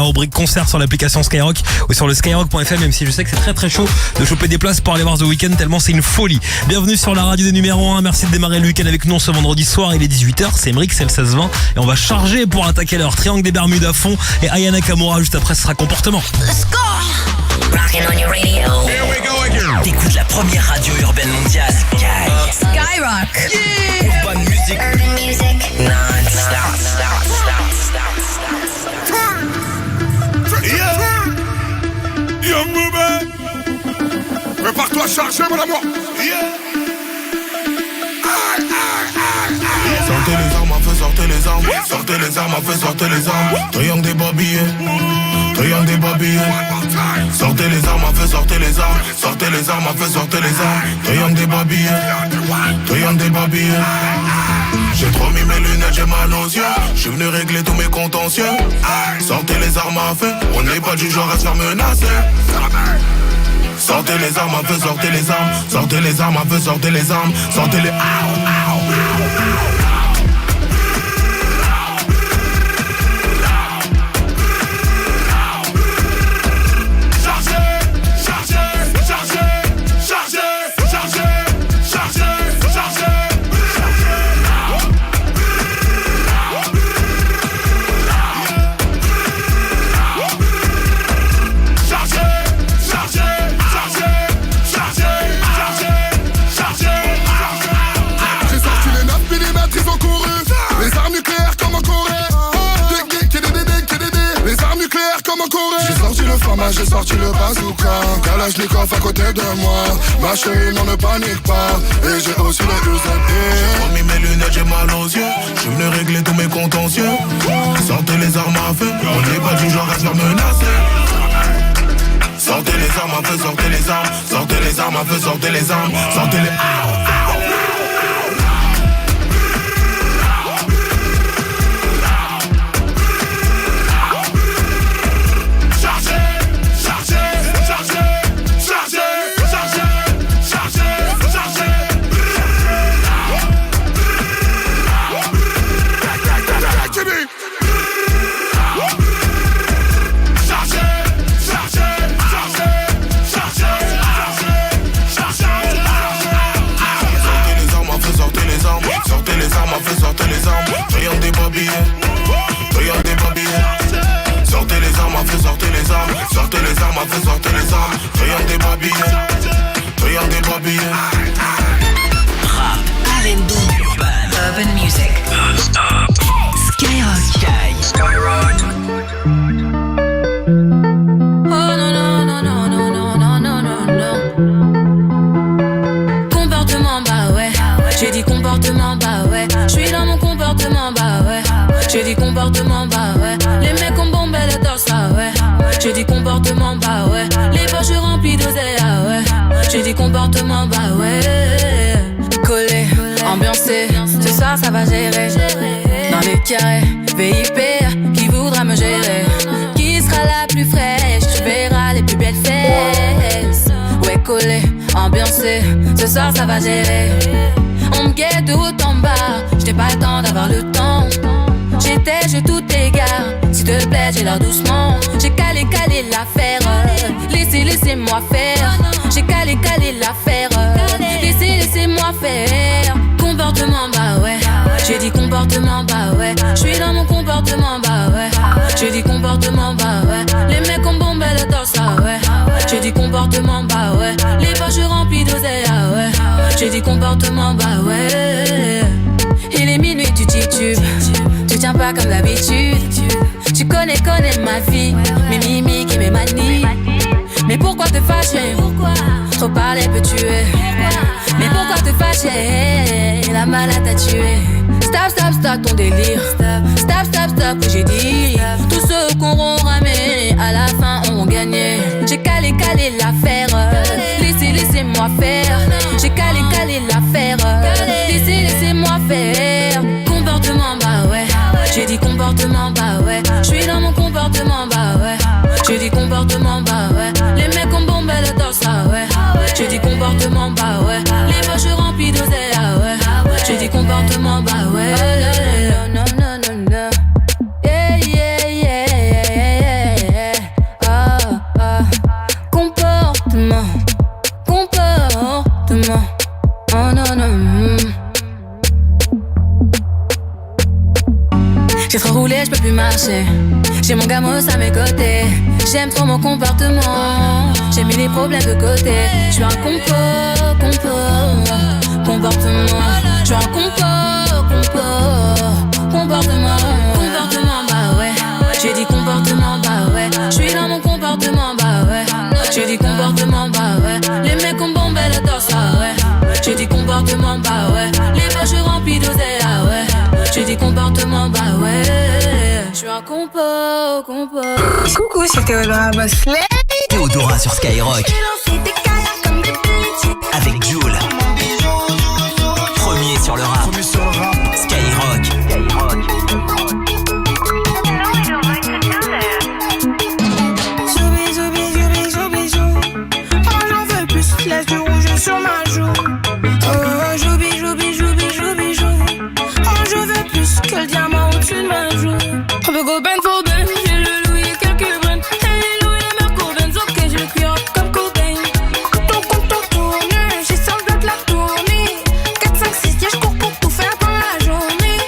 rubrique concert sur l'application Skyrock ou sur le skyrock.fm, même si je sais que c'est très très chaud de choper des places pour aller voir The Weeknd tellement c'est une folie. Bienvenue sur la radio des numéros 1, merci de démarrer le week-end avec nous ce vendredi soir, il est 18h, c'est Emric, c'est le 16-20 et on va charger pour attaquer l'heure. Triangle des Bermudes à fond et Aya Nakamura juste après ce sera comportement. Let's go! Rockin' on your radio. Here we go again. T'écoutes la première radio urbaine mondiale. Skyrock. Yeah! Urban music. Urban music. Non-stop. Young Movement. Prépare-toi à charger, mon amour. Sortez les armes à feu, sortez les armes. Sortez les armes à feu, sortez les armes. Triangle des babillés. Triangle des babillés. Sortez les armes à feu, sortez les armes. Sortez les armes à feu, sortez les armes. Triangle des babillés. Triangle des babillés. J'ai trop mis mes lunettes, j'ai mal aux yeux. J'suis venu régler tous mes contentieux. Sortez les armes à feu. On n'est pas du genre à se faire menacer. Sortez les armes à feu, sortez les armes. Sortez les armes à feu, sortez les armes. Sortez les... J'ai sorti le bazooka, Kalachnikov à côté de moi. Ma chérie, non ne panique pas. Et j'ai aussi le UZP. J'ai remis mes lunettes, j'ai mal aux yeux. J'suis venu régler tous mes contentieux. Sortez les armes à feu. On n'est pas du genre à se faire menacer. Sortez les armes à feu, sortez les armes. Sortez les armes à feu, sortez les armes. Sortez les... Sortez les armes, triangle des babillés. Triangle des babillés. Sortez les armes à feu, sortez les armes. Sortez les armes à feu, sortez les armes. Triangle des babillés. Triangle des babillés. Rap, R&B, urban music. Non-stop. Skyrock. Skyrock. Oh non, non, non, non, non, non, non, non, non, non. Comportement, bah ouais. J'ai dit comportement, bah ouais. J'suis dans mon comportement, bah ouais. J'ai dit comportement, bah ouais. Les mecs ont bombé le torse, ah ouais. J'ai dit comportement, bah ouais. Les poches remplies d'oseille, ah ouais. J'ai dit comportement, bah ouais. Collé, ambiancé, ce soir ça va gérer. Dans les carrés, VIP, qui voudra me gérer? Qui sera la plus fraîche? Tu verras les plus belles fesses. Ouais, collé, ambiancé, ce soir ça va gérer. On me guette de haut en bas, j'n'ai pas le temps d'avoir le temps. J'ai tout égard, s'il te plaît, j'ai l'air doucement. J'ai calé l'affaire, laissez-moi faire. J'ai calé l'affaire, laissez-moi faire. Comportement, bah ouais. J'ai dit comportement, bah ouais. J'suis dans mon comportement, bah ouais. J'ai dit comportement, bah ouais. Les mecs ont bombé le torse, ah ouais. J'ai dit comportement, bah ouais. Les poches remplies d'oseille, ah ouais. J'ai dit comportement, bah ouais. Il est minuit, tu titubes. Tu tiens pas comme d'habitude. Tu connais ma vie, mes mimiques et mes manies. Mais pourquoi te fâcher? Trop parler peut tuer. Mais pourquoi te fâcher? La malade t'a tué. Stop ton délire. Stop, que j'ai dit. Tous ceux qu'on auront ramé, à la fin auront gagné. J'ai calé l'affaire. Laissez-moi faire. J'ai calé l'affaire. Laissez-moi faire. Comportement, bah ouais. J'ai dit comportement, bah ouais. J'suis dans mon comportement, bah ouais. J'ai dit comportement, bah ouais. Les mecs ont bombé le torse, ah ouais. J'ai dit comportement, bah ouais. Les poches remplies d'oseille, ah ouais. J'ai dit comportement, bah ouais. Non. Yeah. caché. J'ai mon gamos à mes côtés. J'aime trop mon comportement. J'ai mis les problèmes de côté. Je suis un comportement. Je suis un comportement. Bah ouais. J'ai dit comportement, bah ouais. Je suis dans mon comportement, bah ouais. J'ai dit comportement, bah ouais. Les mecs ont bombé le torse, ah ouais. J'ai dit comportement, bah ouais. Les poches remplies d'oseille, ah ouais. J'ai dit comportement, bah ouais. Je suis un compo. Coucou, c'est Théodora Bosley. Théodora sur Skyrock. Avec Jul. Premier sur le rap. Skyrock. Laisse du rouge sur ma joue. Oh, joubi. Oh, je veux plus que le diamant au-dessus de ma joue. On veut go ben for ben. J'ai le Louis et quelques brins. Et les Louis et Merco Benz. Ok, j'ai le cuir comme Cobain. Ton compte tourne. J'ai sans bloc la tournée. 4, 5, 6, yeah, je cours pour tout faire dans la journée.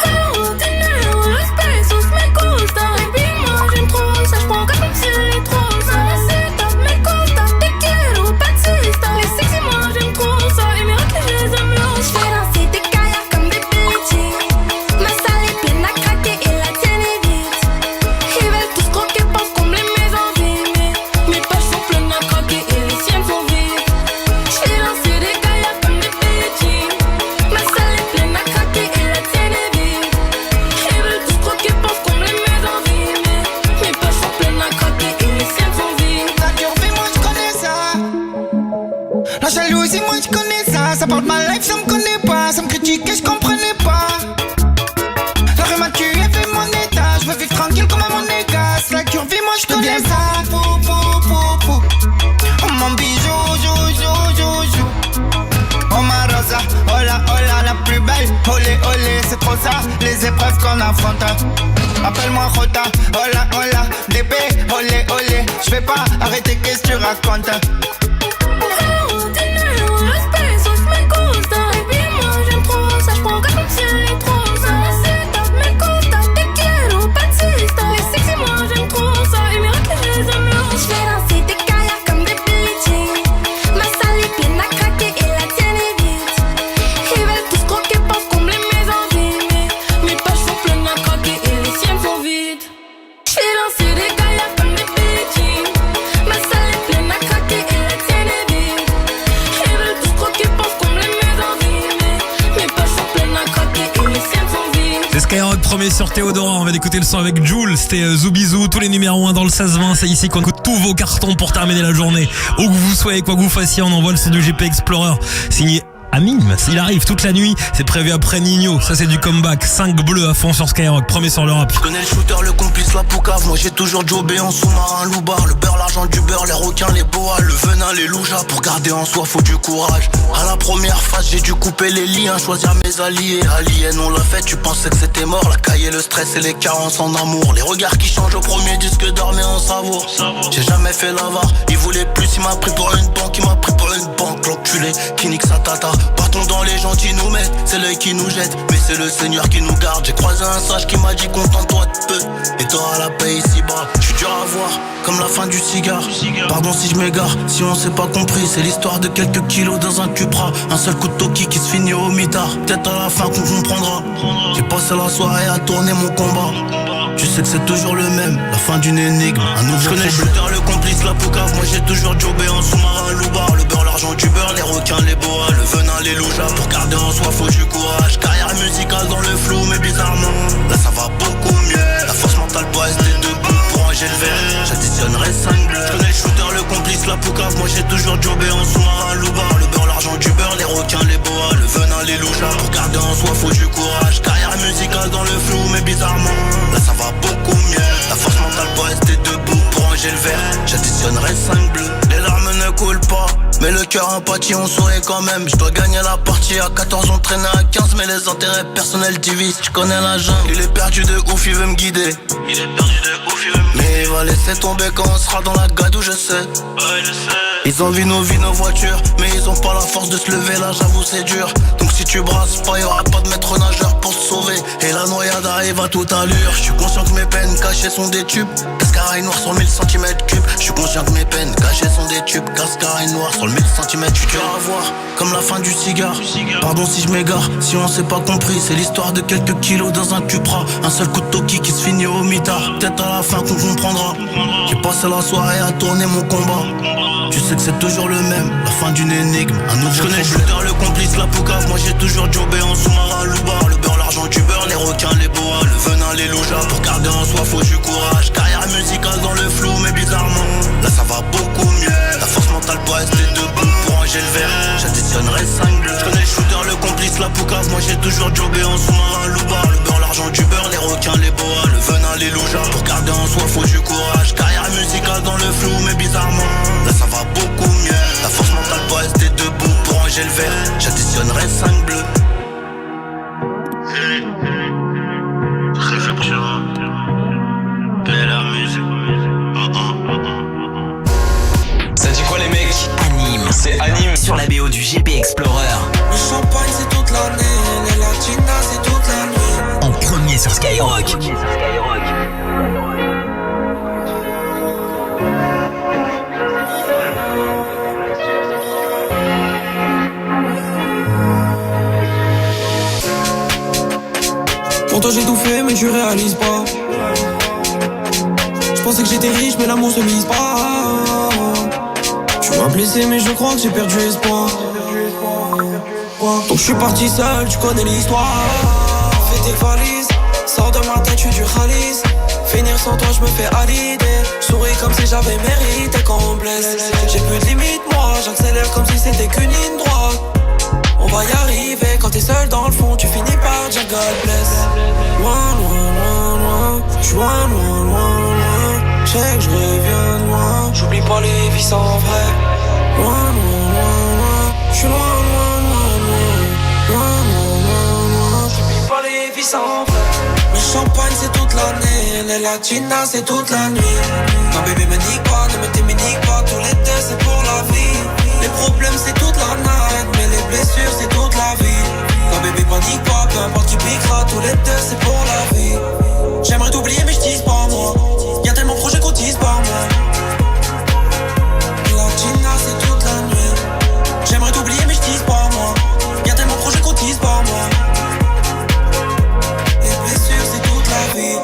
Oh, dinero, los pesos me gusta. Et puis moi j'aime trop ça. J'prends comme si elle est trop ça. C'est top, me costa. Te quiero, Batista. Les sexy, moi j'aime trop ça. Et mes raclés, je les aime bien. J'fais danser des kayaks comme des bitches. Ma salle est pleine à craquer et la tienne est vide. Ils veulent tous croquer, pensent combler mes envies. Mais mes poches sont pleines à craquer et les siennes sont vides. J'fais danser des kayaks comme des bitches. Ma salle est pleine à craquer et la tienne est vide. Ils veulent tous croquer, pensent combler mes envies. Mais mes poches sont pleines à craquer et les siennes sont vides. La curvée, moi je connais ça. La jalousie, moi je connais ça. Ça parle de ma life, ça me connaît pas. Ça me critiquait, je comprenais pas. La rue m'a tué, fait mon état. Je veux vivre tranquille comme à mon égas. La curvée, moi je connais ça. Oh mon bijou, jou. Oh ma rosa, hola, la plus belle. Olé, c'est trop ça. Les épreuves qu'on affronte. Appelle-moi Rota, hola, bébé, olé. Je vais pas arrêter, qu'est-ce que tu racontes? Oh, dinero, los pesos me gusta. Et puis moi j'aime trop ça. J'prends comme si elle est trop ça. C'est top, me gusta. Te quiero, Batista. Les sexy, moi j'aime trop ça. Et mes raclés, je les aime bien. J'fais danser des kayaks comme des bitches. Ma salle est pleine à craquer et la tienne est vide. Ils veulent tous croquer, pensent combler mes envies. Mais mes poches sont pleines à craquer et les siennes sont vides. J'fais danser des kayaks comme des bitches. Ma salle est pleine à craquer et la tienne est vide. Ils veulent tous croquer, pensent combler mes envies. Mais mes poches sont pleines à craquer et les siennes sont vides. C'est Skyrock, premier sur Théodora. On va écouter le son avec Jul. C'était Zoubizou. Tous les numéros 1 dans le 16-20. C'est ici qu'on écoute tous vos cartons pour terminer la journée. Où que vous soyez, quoi que vous fassiez, on envoie le son du GP Explorer. Signé Amine. Il arrive toute la nuit. C'est prévu après Nino. Ça, c'est du comeback. 5 bleus à fond sur Skyrock. Premier sur le rap. Je connais le shooter, le complice, la poucave. Moi j'ai toujours jobé en sous-marin, loubar. Le beurre, l'argent du beurre, les requins, les boas, le venin, les loujas. Pour garder en soi, faut du courage. À la première phase, j'ai dû couper les liens, choisir mes alliés. Alien, on l'a fait, tu pensais que c'était mort. La caille, le stress et les carences en amour. Les regards qui changent au premier disque d'or, mais on savoure. J'ai jamais fait l'avare. Il voulait plus, il m'a pris pour une banque. L'enculé qui nique sa tata. Partons dans les gens qui nous mettent. C'est l'œil qui nous jette, mais c'est le Seigneur qui nous garde. J'ai croisé un sage qui m'a dit contente-toi de peu et t'auras la paix ici-bas. J'suis dur à voir, comme la fin du cigare. Pardon si je m'égare, si on s'est pas compris. C'est l'histoire de quelques kilos dans un Cupra. Un seul coup de toki qui se finit au mitard. Peut-être à la fin qu'on comprendra. J'ai passé la soirée à tourner mon combat. Tu sais que c'est toujours le même, la fin d'une énigme, un nouveau problème. Je connais le shooter, le complice, la poucave. Moi j'ai toujours jobé en sous-marin, loubar. Le beurre, l'argent du beurre, les requins, les boas, le venin, les loujas. Pour garder en soi, faut du courage. Carrière musicale dans le flou, mais bizarrement là ça va beaucoup mieux. La force mentale doit rester debout pour ranger le verre. J'additionnerai 5 bleus. Je connais le shooter, le complice, la poucave. Moi j'ai toujours jobé en sous-marin, loubar. Le beurre, l'argent du beurre, les requins, les boas, le venin, les loujas. Pour garder en soi, faut du courage. Carrière musicale dans le flou, mais bizarrement là ça va beaucoup mieux. La force mentale doit rester debout pour ranger le verre. J'additionnerai 5 bleus. Les larmes ne coulent pas, mais le cœur impatie, on sourit quand même. Je dois gagner la partie, à 14 on traînait à 15. Mais les intérêts personnels divisent, je connais la jungle. Il est perdu de ouf, il veut me guider. Il est perdu de ouf, il veut me guider. Mais il va laisser tomber quand on sera dans la gadou, je sais. Ils envient nos vies, nos voitures, mais ils ont pas la force de se lever, là j'avoue c'est dur. Donc si tu brasses pas, y'aura pas de maître nageur pour te sauver. Et la noyade arrive à toute allure. Je suis conscient que mes peines cachées sont des tubes. Cascaraille noire sur 1000 cm3. Je suis conscient que mes peines cachées sont des tubes. Cascaraille noire sur le 1000 cm3. Tu dur à voir, comme la fin du cigare. Pardon si je m'égare, si on s'est pas compris. C'est l'histoire de quelques kilos dans un Cupra. Un seul coup de toki qui se finit au mitard. Peut-être à la fin qu'on comprendra. J'ai passé la soirée à tourner mon combat. Tu sais que c'est toujours le même, la fin d'une énigme, un nouveau. Je connais le shooter, le complice, la poucave. Moi j'ai toujours jobé en sous-marin, le bar, le beurre, l'argent du beurre, les requins, les boas, le venin, les loujas. Pour garder en soi, faut du courage. Carrière musicale dans le flou, mais bizarrement, là ça va beaucoup mieux. La force mentale pour rester debout, pour ranger le verre, j'additionnerai 5 bleus. Je connais le shooter, le complice, la poucave. Moi j'ai toujours jobé en sous-marin, le bar, le beurre, l'argent du beurre, les requins, les boas, le venin, les loujas. Pour garder en soi, faut du courage. Carrière musicale dans le flou, mais bizarrement, là ça va beaucoup mieux. La force mentale pour rester debout, pour ranger le verre, j'additionnerai 5 bleus. Réflexion, belle musique. Ça dit quoi les mecs? Anime. C'est Anime sur la BO du GP Explorer. Le champagne c'est toute l'année, les latinas c'est toute la nuit. En premier sur Skyrock. Pourtant j'ai tout fait mais je réalise pas. Je pensais que j'étais riche mais l'amour se mise pas. Tu m'as blessé mais je crois que j'ai perdu espoir. Donc je suis parti seul, tu connais l'histoire. Fais tes valises, sors de ma tête, je suis du Khalis. Finir sans toi je me fais à l'idée. Souris comme si j'avais mérité quand on blesse. J'ai plus de limite moi, j'accélère comme si c'était qu'une ligne droite. On va y arriver, quand t'es seul dans le fond, tu finis par dire God bless. Loin, loin, loin, loin, j'suis loin, loin, loin, loin. J'sais que j'reviens de loin, j'oublie pas les vies sans vrai. Loin, loin, loin, loin, j'suis loin, loin, loin, loin. Loin, loin, loin, loin, j'oublie pas les vies sans vrai. Le champagne c'est toute l'année, les latinas c'est toute la nuit. Non bébé me nique pas, ne me t'éminique pas, tous les deux c'est pour la vie. Les problèmes c'est toute la night, mais les blessures c'est toute la vie. Non bébé panique pas, peu importe qui piquera, tous les deux c'est pour la vie. J'aimerais t'oublier mais j'tise pas moi, y'a tellement de projets qu'on tise par moi. Latina c'est toute la nuit. J'aimerais t'oublier mais j'tise pas moi, y'a tellement de projets qu'on tise par moi. Les blessures c'est toute la vie.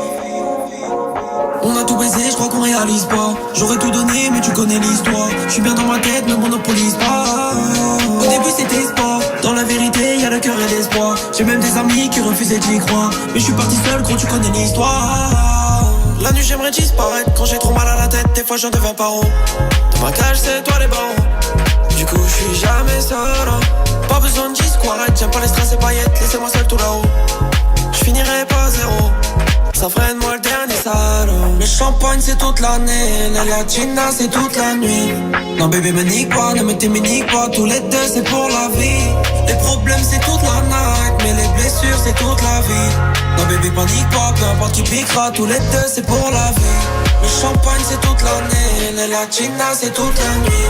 On a tout baisé, je crois qu'on réalise pas. J'aurais tout donné mais tu connais l'histoire. Je suis bien dans ma tête, ne monopolise pas. Au début c'était sport, dans la vérité y'a le cœur et l'espoir. J'ai même des amis qui refusaient d'y croire. Mais je suis parti seul, gros tu connais l'histoire. La nuit j'aimerais disparaître, quand j'ai trop mal à la tête. Des fois j'en deviens paro. Dans ma cage c'est toi les barreaux. Du coup je suis jamais seul hein. Pas besoin de disquarette, j'aime pas les stress et paillettes. Laissez-moi seul tout là-haut, je finirai pas zéro. Ça freine moi le dernier salaud. Le champagne c'est toute l'année, les latinas c'est toute la nuit. Non bébé me nique pas, ne me t'éminique pas, tous les deux c'est pour la vie. Les problèmes c'est toute la night, mais les blessures c'est toute la vie. Non bébé panique pas, peu importe qui piquera, tous les deux c'est pour la vie. Le champagne c'est toute l'année, les latinas c'est toute la nuit.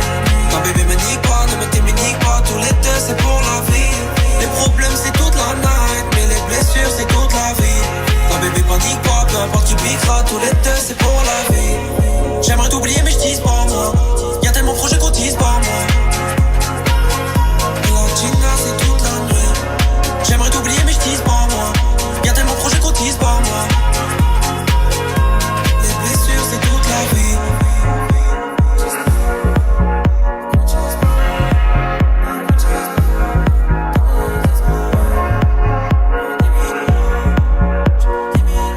Non bébé me nique pas, ne me t'éminique pas, tous les deux c'est pour la vie. Les problèmes c'est toute la night, mais les blessures c'est toute la vie. Non bébé panique pas, peu importe qui piquera, tous les deux c'est pour la vie. J'aimerais t'oublier mais j'tise pas moi, y'a tellement de projets qu'on tise pas moi. Latina c'est toute la nuit. J'aimerais t'oublier mais j'tise pas moi, y'a tellement de projets qu'on tise pas moi. Les blessures c'est toute la vie.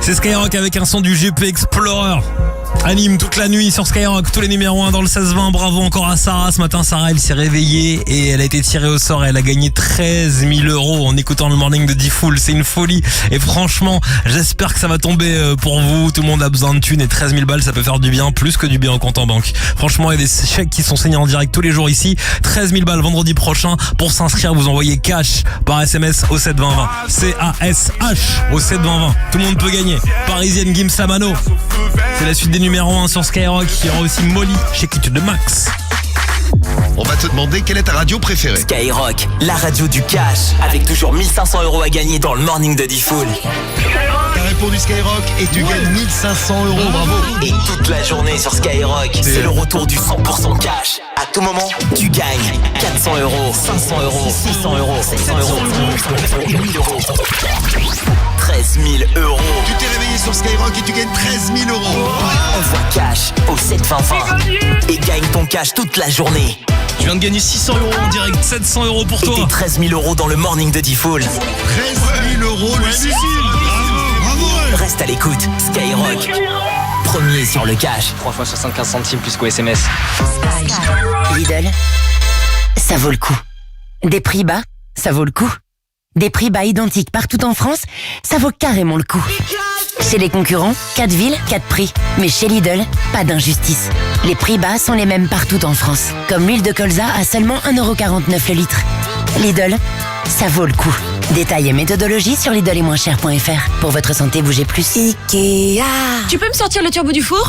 C'est Skyrock avec un son du GP Explorer. Anime toute la nuit sur Skyrock, tous les numéros 1 dans le 16-20. Bravo encore à Sarah. Ce matin, Sarah, elle s'est réveillée et elle a été tirée au sort et elle a gagné 13 000 € en écoutant le morning de D-Fool. C'est une folie. Et franchement, j'espère que ça va tomber pour vous. Tout le monde a besoin de thunes et 13 000 balles, ça peut faire du bien, plus que du bien en compte en banque. Franchement, il y a des chèques qui sont signés en direct tous les jours ici. 13 000 balles vendredi prochain. Pour s'inscrire, vous envoyez cash par SMS au 7 20 20. CASH au 7 20 20. Tout le monde peut gagner. Parisienne Gims Samano. C'est la suite des numéros. numéro 1 sur Skyrock. Il y aura aussi Molly chez Kit de Max. On va te demander quelle est ta radio préférée. Skyrock, la radio du cash, avec toujours 1500 € à gagner dans le morning de Diffoul. T'as répondu Skyrock et tu gagnes 1500 €, bravo. Et toute la journée sur Skyrock, c'est le retour du 100% cash. À tout moment, tu gagnes 400 €, 500 €, 600 €, 700 €, 1000 €, 13 000 €. Tu t'es réveillé sur Skyrock et tu gagnes 13 000 €. Envoie cash au 72020 et gagne ton cash toute la journée. Tu viens de gagner 600 € en direct, 700 € pour toi. Et tes 13 000 € dans le morning de Diffoul. 13 000 €, Lucille. Bravo. Reste à l'écoute, Skyrock. Premier sur le cash. 3 fois 75 centimes plus qu'au SMS. Lidl, ça vaut le coup. Des prix bas, ça vaut le coup. Des prix bas identiques partout en France, ça vaut carrément le coup. Chez les concurrents, 4 villes, 4 prix. Mais chez Lidl, pas d'injustice. Les prix bas sont les mêmes partout en France. Comme l'huile de colza à seulement 1,49€ le litre. Lidl, ça vaut le coup. Détails et méthodologie sur lidl-et-moins-cher.fr. Pour votre santé, bougez plus. Ikea. Tu peux me sortir le turbo du four?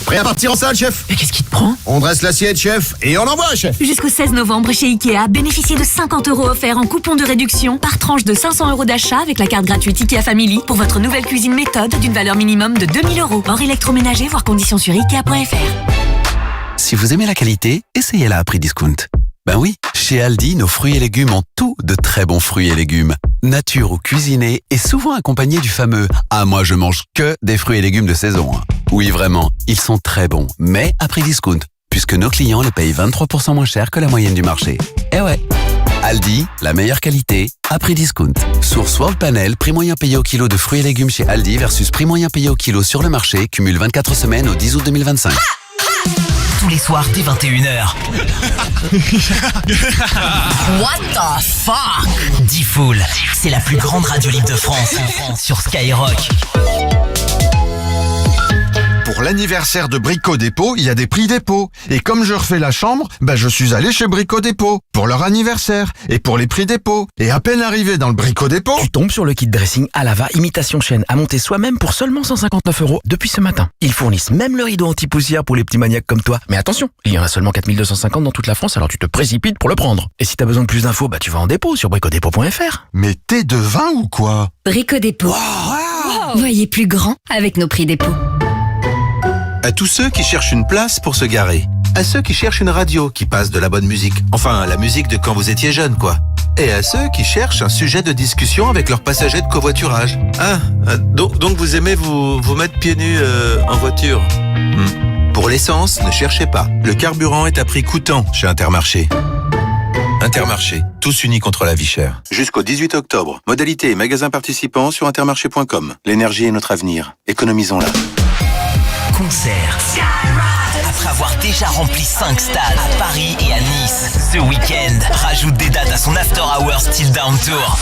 Prêt à partir en salle, chef? Mais qu'est-ce qui te prend? On dresse l'assiette, chef, et on envoie, chef. Jusqu'au 16 novembre chez Ikea, bénéficiez de 50 € offerts en coupon de réduction par tranche de 500 € d'achat avec la carte gratuite Ikea Family pour votre nouvelle cuisine méthode d'une valeur minimum de 2000 €. Hors électroménager, voire conditions sur Ikea.fr. Si vous aimez la qualité, essayez-la à prix discount. Ben oui, chez Aldi, nos fruits et légumes ont tous de très bons fruits et légumes. Nature ou cuisinés et souvent accompagnés du fameux « Ah, moi je mange que des fruits et légumes de saison ». Oui, vraiment, ils sont très bons, mais à prix discount, puisque nos clients les payent 23% moins cher que la moyenne du marché. Eh ouais. Aldi, la meilleure qualité, à prix discount. Source World Panel, prix moyen payé au kilo de fruits et légumes chez Aldi versus prix moyen payé au kilo sur le marché, cumule 24 semaines au 10 août 2025. Tous les soirs dès 21h. What the fuck? Diffoul, c'est la plus grande radio libre de France sur Skyrock. Pour l'anniversaire de Brico Dépôt, il y a des prix dépôt. Et comme je refais la chambre, je suis allé chez Brico Dépôt pour leur anniversaire et pour les prix dépôt. Et à peine arrivé dans le Brico Dépôt, tu tombes sur le kit dressing Alava imitation chêne à monter soi-même pour seulement 159 € depuis ce matin. Ils fournissent même le rideau anti-poussière pour les petits maniaques comme toi. Mais attention, il y en a seulement 4250 dans toute la France, alors tu te précipites pour le prendre. Et si t'as besoin de plus d'infos, tu vas en dépôt sur bricodépôt.fr. Mais t'es devin ou quoi? Brico Dépôt. Wow. Voyez plus grand avec nos prix dépôt. À tous ceux qui cherchent une place pour se garer. À ceux qui cherchent une radio qui passe de la bonne musique. Enfin, la musique de quand vous étiez jeune, quoi. Et à ceux qui cherchent un sujet de discussion avec leurs passagers de covoiturage. Donc vous aimez vous mettre pieds nus en voiture. Pour l'essence, ne cherchez pas. Le carburant est à prix coûtant chez Intermarché. Intermarché, tous unis contre la vie chère. Jusqu'au 18 octobre. Modalités et magasins participants sur intermarché.com. L'énergie est notre avenir. Économisons-la. Concert. Après avoir déjà rempli 5 stades à Paris et à Nice, ce week-end rajoute des dates à son After Hours Still Down Tour.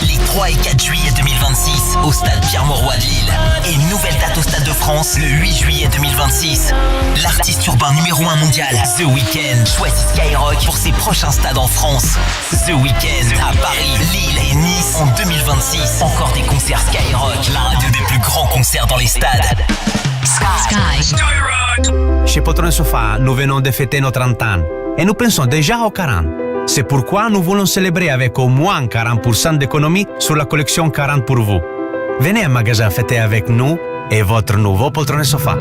Les 3 et 4 juillet 2026 au stade Pierre-Mauroy de Lille. Et une nouvelle date au Stade de France le 8 juillet 2026. L'artiste urbain numéro 1 mondial, The Weeknd, choisit Skyrock pour ses prochains stades en France. The Weeknd à Paris, Lille et Nice en 2026. Encore des concerts Skyrock, la radio des plus grands concerts dans les stades. Sky. Chez Poltrone Sofa, nous venons de fêter nos 30 ans et nous pensons déjà aux 40. C'est pourquoi nous voulons célébrer avec au moins 40% d'économie sur la collection 40 pour vous. Venez à magasin fêter avec nous et votre nouveau Poltrone Sofa.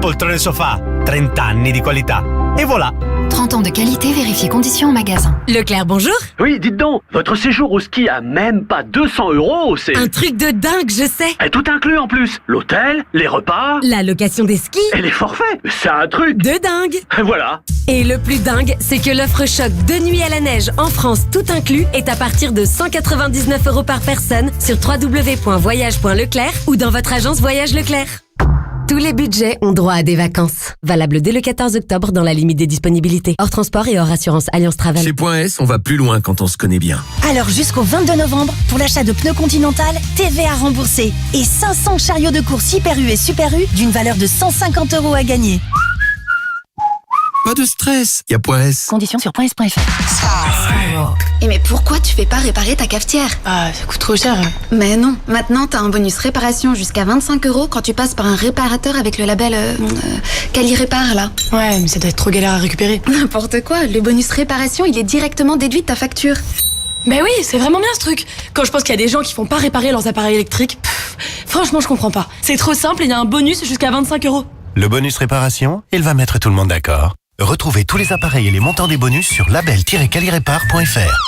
Poltrone Sofa, 30 anni di qualità. Et voilà. 30 ans de qualité, vérifiez conditions en magasin. Leclerc, bonjour. Oui, dites donc, votre séjour au ski a même pas 200 €, c'est... Un truc de dingue, je sais. Et tout inclus en plus. L'hôtel, les repas... La location des skis... Et les forfaits. C'est un truc... de dingue. Voilà. Et le plus dingue, c'est que l'offre choc 2 nuits à la neige en France tout inclus est à partir de 199 € par personne sur www.voyage.leclerc ou dans votre agence Voyage Leclerc. Tous les budgets ont droit à des vacances. Valable dès le 14 octobre dans la limite des disponibilités. Hors transport et hors assurance Alliance Travel. Chez Point S, on va plus loin quand on se connaît bien. Alors jusqu'au 22 novembre, pour l'achat de pneus Continental, TVA remboursé. Et 500 chariots de course Hyper U et Super U d'une valeur de 150 € à gagner. Pas de stress, y a Point S. Conditions sur .s.fr. Et mais pourquoi tu fais pas réparer ta cafetière? Ah, ça coûte trop cher. Mais non, maintenant t'as un bonus réparation jusqu'à 25 € quand tu passes par un réparateur avec le label Quali-Répare là. Ouais, mais ça doit être trop galère à récupérer. N'importe quoi, le bonus réparation il est directement déduit de ta facture. Mais oui, c'est vraiment bien ce truc. Quand je pense qu'il y a des gens qui font pas réparer leurs appareils électriques, franchement je comprends pas. C'est trop simple et il y a un bonus jusqu'à 25 €. Le bonus réparation, il va mettre tout le monde d'accord. Retrouvez tous les appareils et les montants des bonus sur label-qualirépare.fr.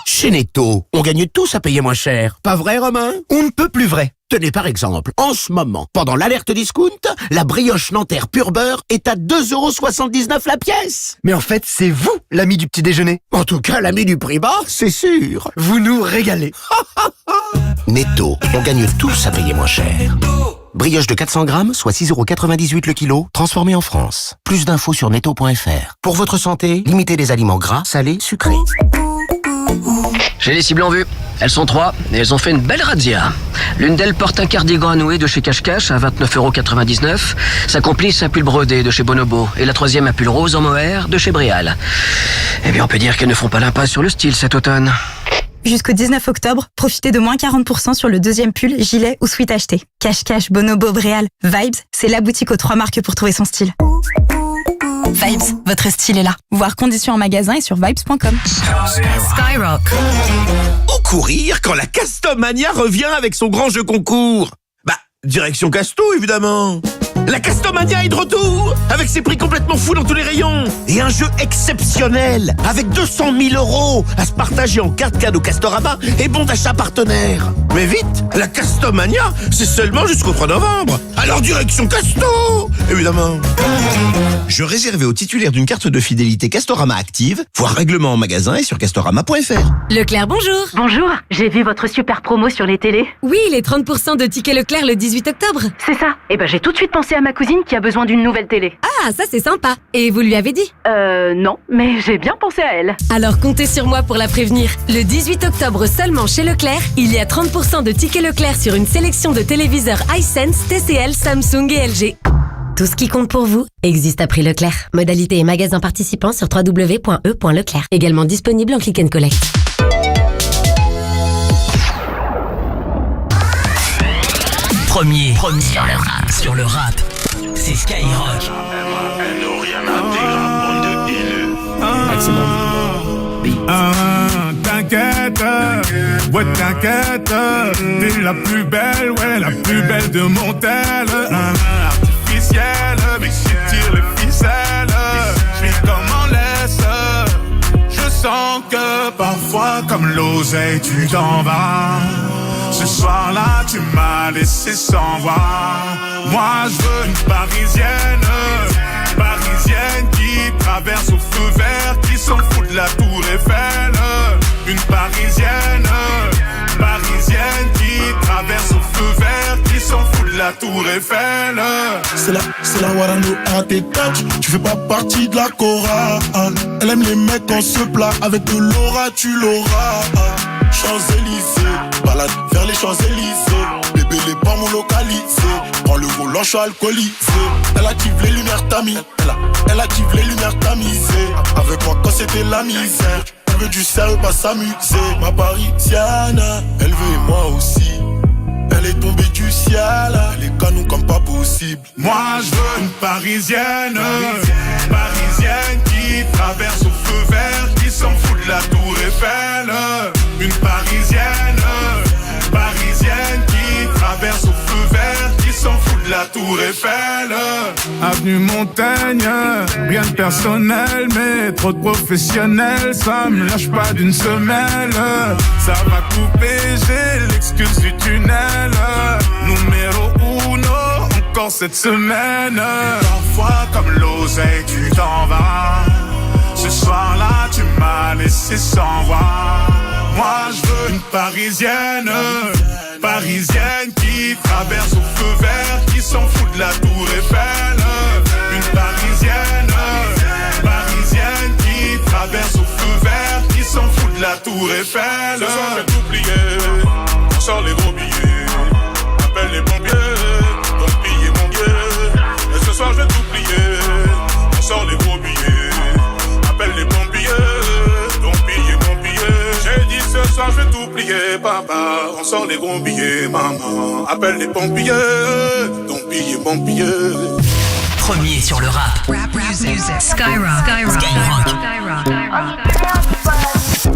Chez Netto, on gagne tous à payer moins cher. Pas vrai, Romain? On ne peut plus vrai. Tenez par exemple, en ce moment, pendant l'alerte discount, la brioche Nanterre pur beurre est à 2,79 € la pièce. Mais en fait, c'est vous, l'ami du petit déjeuner. En tout cas, l'ami du prix bas, c'est sûr. Vous nous régalez. Netto, on gagne tous à payer moins cher. Brioche de 400 grammes, soit 6,98 € le kilo, transformée en France. Plus d'infos sur netto.fr. Pour votre santé, limitez les aliments gras, salés, sucrés. J'ai les cibles en vue. Elles sont 3 et elles ont fait une belle razzia. L'une d'elles porte un cardigan à nouer de chez Cache-Cache à 29,99 €. Sa complice un pull brodé de chez Bonobo. Et la troisième un pull rose en mohair de chez Bréal. Eh bien, on peut dire qu'elles ne font pas l'impasse sur le style cet automne. Jusqu'au 19 octobre, profitez de moins 40% sur le deuxième pull, gilet ou sweat acheté. Cache-Cache, Bonobo, Bréal, Vibes, c'est la boutique aux 3 marques pour trouver son style. Vibes, votre style est là. Voir conditions en magasin et sur vibes.com. Skyrock. Au courir quand la Castomania revient avec son grand jeu concours. Direction Casto, évidemment. La Castomania est de retour, avec ses prix complètement fous dans tous les rayons. Et un jeu exceptionnel, avec 200 000 € à se partager en carte cadeau Castorama et bon d'achat partenaire. Mais vite, la Castomania, c'est seulement jusqu'au 3 novembre. Alors direction Casto, évidemment. Je réservais aux titulaires d'une carte de fidélité Castorama active, voir règlement en magasin et sur castorama.fr. Leclerc, bonjour. Bonjour, j'ai vu votre super promo sur les télés. Oui, les 30% de tickets Leclerc le 18 octobre. C'est ça. Eh ben j'ai tout de suite pensé à ma cousine qui a besoin d'une nouvelle télé. Ah, ça c'est sympa. Et vous lui avez dit? Non, mais j'ai bien pensé à elle. Alors comptez sur moi pour la prévenir. Le 18 octobre seulement chez Leclerc, il y a 30% de tickets Leclerc sur une sélection de téléviseurs Hisense, TCL, Samsung et LG. Tout ce qui compte pour vous existe à prix Leclerc. Modalité et magasin participants sur www.e.leclerc. Également disponible en click and collect. Premier sur le rap, c'est Skyrock. T'inquiète, ouais t'inquiète, t'es la plus belle, ouais la plus belle de mon tel. Artificielle, mais je tire les ficelles, je suis comme en laisse. Je sens que parfois comme l'oseille tu t'en vas. Ce soir-là, tu m'as laissé sans voix. Moi, je veux une parisienne, qui traverse au feu vert, qui s'en fout de la tour Eiffel. Une parisienne, qui traverse au feu vert, qui s'en fout de la tour Eiffel. C'est la Warano à tes touch. Tu fais pas partie de la chorale. Elle aime les mecs en se plat. Avec de l'aura, tu l'auras. Champs-Élysées, balade vers les Champs-Élysées. Bébé, les pommes localisées. Prends le volant, je suis alcoolisé. Elle active les lumières tamisées. Elle active les lumières tamisées. Avec moi quand c'était la misère. Elle veut du sérieux, pas s'amuser. Ma parisienne, elle veut moi aussi. Elle est tombée du ciel, elle est canon comme pas possible. Moi je veux une parisienne, qui traverse au feu vert, qui s'en fout de la tour Eiffel. Une parisienne, qui traverse au feu vert, qui s'en fout de la tour Eiffel. Avenue Montaigne, rien de personnel, mais trop de professionnels, ça me lâche pas d'une semelle. Ça va couper, j'ai l'excuse du tunnel. Numéro 1, encore cette semaine. Parfois comme l'oseille, tu t'en vas. Ce soir-là, tu m'as laissé sans voix. Moi, je veux une parisienne, qui traverse au feu vert, qui s'en fout de la tour Eiffel. Une parisienne, qui traverse au feu vert, qui s'en fout de la tour Eiffel. Ce soir, je vais t'oublier, on sort les gros billets, appelle les pompiers, donc piller mon billet. Et ce soir, je vais t'oublier, on sort les gros On sort les gros billets, maman. Appelle les pompiers. Pompiers. Premier sur le rap. Rap music. Skyrock.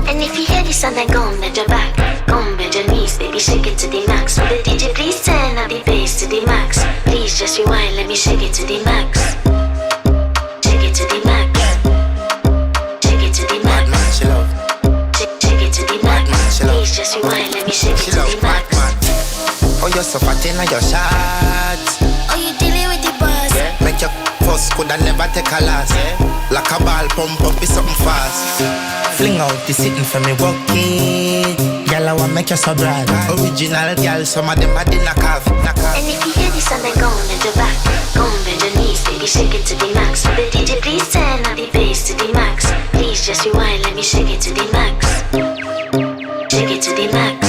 And if you hear this song, then go bend your back, go bend your knees, baby, shake it to the max. Will the DJ please turn up the bass to the max? Please just rewind, let me shake it to the max. Shake it to the max. Shake it to the max. Shake it to the max. Please just rewind, let me shake it to the max. Oh, you're so fat in your shots. Oh, you dealing with the buzz? Yeah. Make your first could I never take a last. Yeah. Like a ball pump up, it's something fast. Fling out the sitting for me walk it. Girl, I wanna make you so bright. Original girl, some of them are in a calf. And if you hear this song, then go bend your back, go bend your knees, baby, shake it to the max. Will the DJ please turn up the bass to the max? Please just rewind, let me shake it to the max. Shake it to the max.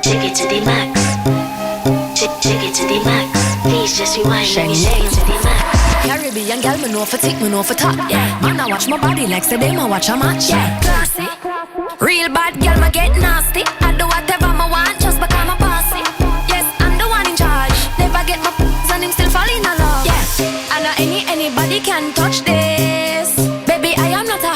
Shake it to the max. Shake it to the max. Please just rewind, let me shake it to the max. Caribbean girl, me know for tick, me know for top. Yeah, man, I watch my body like say them, I watch a match. Yeah, classy. Real bad girl, me get nasty. I do whatever me want, just because I'm bossy. Yes, I'm the one in charge. Never get my and him still fall in love. Yeah, and anybody can touch this. Baby, I am not a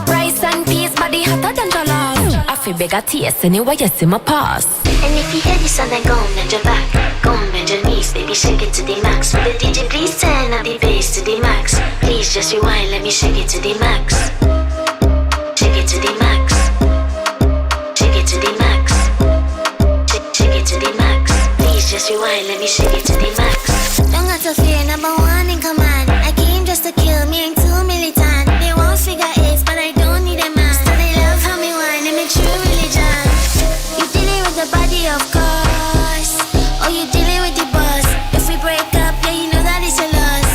rice and peas, body hotter than jollof. I feel bigger taste anyway, you see my pass. And if you hear this song, then go bend your back, go bend your knees, baby, shake it to the max. Will the DJ please turn up the bass to the max? Please just rewind, let me shake it to the max. Shake it to the max. Shake it to the max. Shake it to the max. Please just rewind, let me shake it to the max. Don't got to fear, number one in command. I came just to kill, me ain't too militant. They won't figure eight, but I don't need a man. So they love how me whine, and me true religion. You dealing with the body, of course. Oh, you dealing with the boss. If we break up, yeah, you know that it's a loss.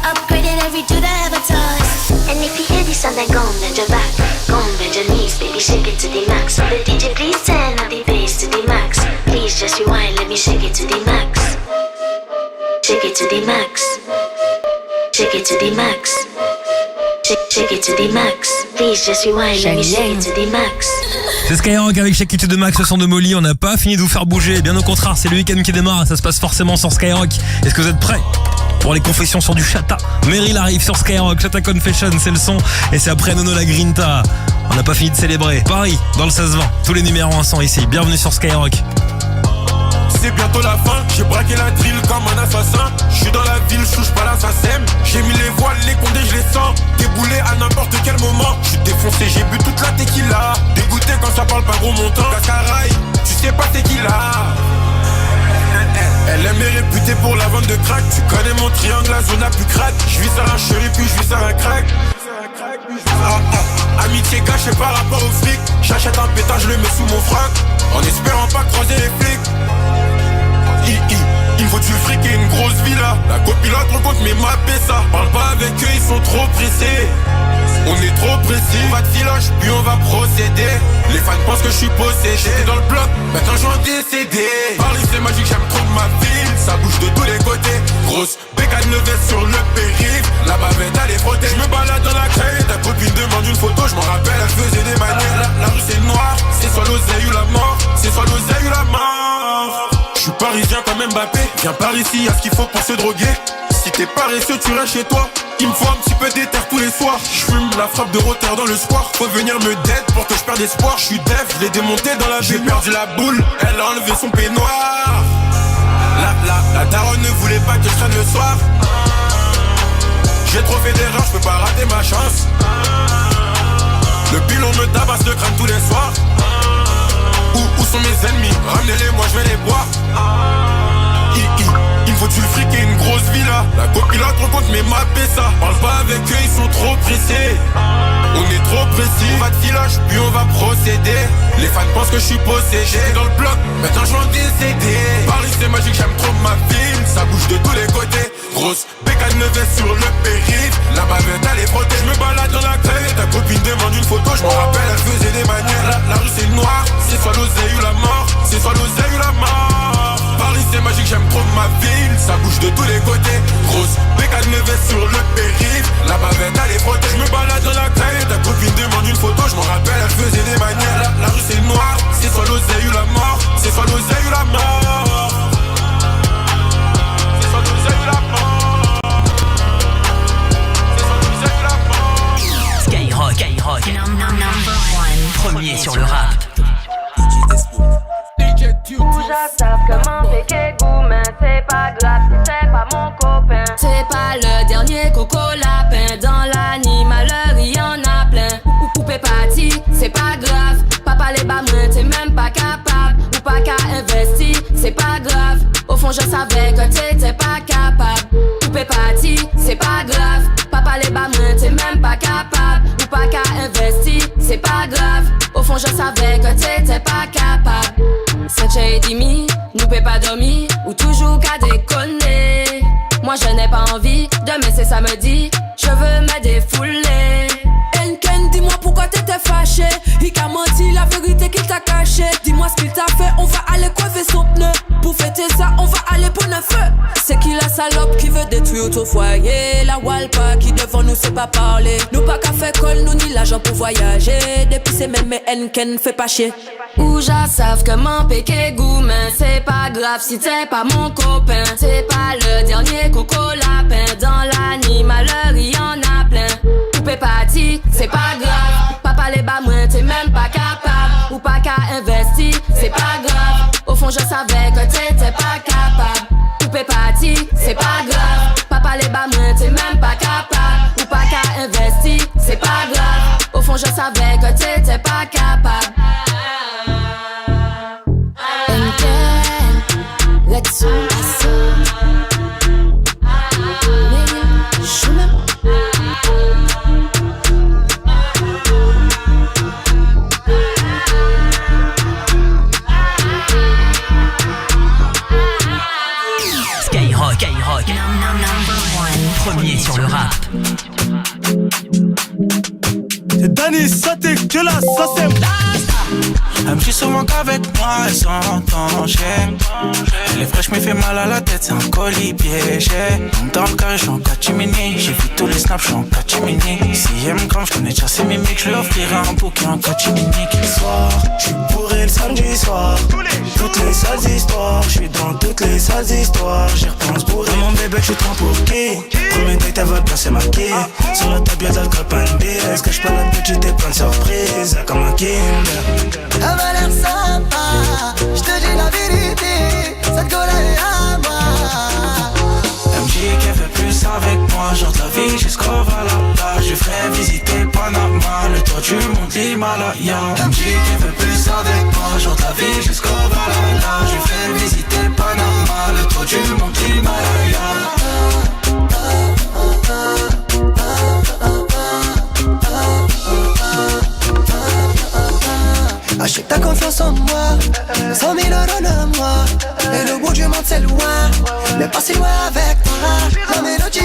Upgraded every dude I ever touched. And if you hear this song, then go bend your back, go bend your knees, baby, shake it to the max. Will the DJ please turn up the bass to the max? Please just rewind, let me shake it to the max. Shake it to the max. Shake it to the max. Shake it to the max. Please just rewind, let me shake it to the max. C'est Skyrock avec Shake It to the Max, le son de Molly. On n'a pas fini de vous faire bouger, bien au contraire, c'est le week-end qui démarre et ça se passe forcément sur Skyrock. Est-ce que vous êtes prêts pour les confessions sur du Chata? Meryl arrive sur Skyrock, Chata Confession, c'est le son. Et c'est après Nono la Grinta. On n'a pas fini de célébrer. Paris, dans le 16-20, tous les numéros 1 sont ici. Bienvenue sur Skyrock. C'est bientôt la fin, j'ai braqué la drill comme un assassin. J'suis dans la ville, j'touche pas l'assassin. J'ai mis les voiles, les condés, je les sens. Déboulé à n'importe quel moment. J'suis défoncé, j'ai bu toute la tequila. Dégoûté quand ça parle pas gros montant. Cascaraï, tu sais pas c'est qui là. Elle aime est réputée pour la vente de crack. Tu connais mon triangle, la zone la plus crade. J'vis sur un chéri puis j'vis sur un crack. Amitié cachée par rapport au fric. J'achète un pétard, je le mets sous mon frac. En espérant pas croiser les flics. Il faut du fric et une grosse villa. La copilote rencontre mes mappés ça. Parle pas avec eux, ils sont trop pressés. On est trop précis. On va de filoche, puis on va procéder. Les fans pensent que je suis possédé. J'étais dans le bloc, maintenant j'en décédé. Paris c'est magique, j'aime trop ma ville. Ça bouge de tous les côtés. Grosse bécane de veste sur le périph'. La bavette elle est frottée. Je me balade dans la caille. Ta copine demande une photo, je m'en rappelle, elle faisait des manières. La rue c'est noir, c'est soit l'oseille ou la mort. C'est soit l'oseille ou la mort. Je suis parisien comme Mbappé. Viens par ici, y'a ce qu'il faut pour se droguer. Si t'es paresseux, tu restes chez toi. Il me faut un petit peu d'éther tous les soirs. Je fume la frappe de Rotter dans le square. Faut venir me dead pour que je perde espoir. Je suis def, je l'ai démonté dans la J'ai perdu la boule, elle a enlevé son peignoir. La daronne ne voulait pas que je traîne le soir. J'ai trop fait d'erreurs, je peux pas rater ma chance. Le pilon me tabasse le crâne tous les soirs. Où sont mes ennemis? Ramenez-les, moi je vais les boire. Il me faut du fric et une grosse villa. La copilote rencontre mes mappés ça. Parle pas avec eux, ils sont trop pressés. On est trop précis. On va de filoche, puis on va procéder. Les fans pensent que je suis possédé. J'étais dans le bloc, maintenant je vais en décéder. Paris c'est magique, j'aime trop ma ville. Ça bouge de tous les côtés. Grosse bécane de veste sur le périph'. La bavette elle est frottée. Je me balade dans la caille. Ta copine demande une photo, je me rappelle, elle faisait des manières. La rue c'est noir, c'est soit l'oseille ou la mort. C'est soit l'oseille ou la mort. Paris c'est magique, j'aime trop ma ville. Ça bouge de tous les côtés. Grosse bécane de veste sur le périph'. La bavette elle est frottée. Je me balade dans la caille. Ta copine demande une photo, je me rappelle, elle faisait des manières. La rue c'est noir, c'est soit l'oseille ou la mort. c'est pas grave. Papa les bas moins, t'es même pas capable. Ou pas qu'à investir, c'est pas grave. Au fond je savais que t'étais pas capable. Coupé parti, c'est pas grave. Papa les bas moins, t'es même pas capable. Ou pas qu'à investir, c'est pas grave. Au fond je savais que t'étais pas capable. 5 et demi, nous peut pas dormir. Ou toujours qu'à déconner. Moi je n'ai pas envie, demain c'est samedi. Je veux me défouler. Enken, dis-moi pourquoi t'étais fâché. Il t'a menti la vérité qu'il t'a caché. Dis-moi ce qu'il t'a fait, on va aller coiffer son pneu. Pour fêter ça, on va aller pour le feu. C'est qui la salope qui veut détruire ton foyer? La Walpa qui devant nous sait pas parler. Nous pas qu'à faire colle, nous ni l'argent pour voyager. Depuis c'est même mais Enken fait pas chier. Ou j'en savent que mon péché goût, mais c'est pas grave si t'es pas mon copain. C'est pas le dernier coco lapin. Dans l'animal, il y en a plein. Coupé parti, c'est pas grave. Papa les bas moins, t'es même pas capable. Ou pas qu'à investir, c'est pas grave. Au fond je savais que t'étais pas capable. Coupé parti, c'est pas grave. Papa les bas moins, t'es même pas capable. Ou pas qu'à investir, c'est pas grave. Au fond je savais que t'étais pas capable. Let's go. Skyrock, premier sur le rap. C'est Danny, ça t'es que là, ça c'est elle me dit souvent qu'avec moi elle s'entend. Elle est fraîche mais fait mal à la tête, c'est un colis piégé. Dans le carré, j'suis en catimini. J'ai vu tous les snaps, j'suis en catimini. Si elle me crame, j'connais déjà ses mimiques. J'lui offrirai un bouquet en catimini. Soir, j'suis bourré le samedi soir. Toutes les sales histoires, j'suis dans toutes les sales histoires. J'y repense bourré. Mon bébé, j'suis trop pour qui? Premier date, elle va placer ma quille. Sur la table, y'a d'alcool, pas une bise. Est-ce que j'peux la petite et plein de surprises? Comme un Kinder. Elle m'a l'air sympa, j'te dis la vérité, cette go là est à moi. Elle me dit qu'elle veut plus avec moi, genre de la vie jusqu'au Valhalla. Je ferai visiter Panama, le toit du monde l'Himalaya. Elle me dit qu'elle veut plus avec moi, genre de la vie jusqu'au Valhalla. Je ferai visiter Panama, le toit du monde l'Himalaya. Achète ta confiance en moi, 100 000 euros le mois. Et le bout du monde c'est loin, mais pas si loin avec toi. La mélodie,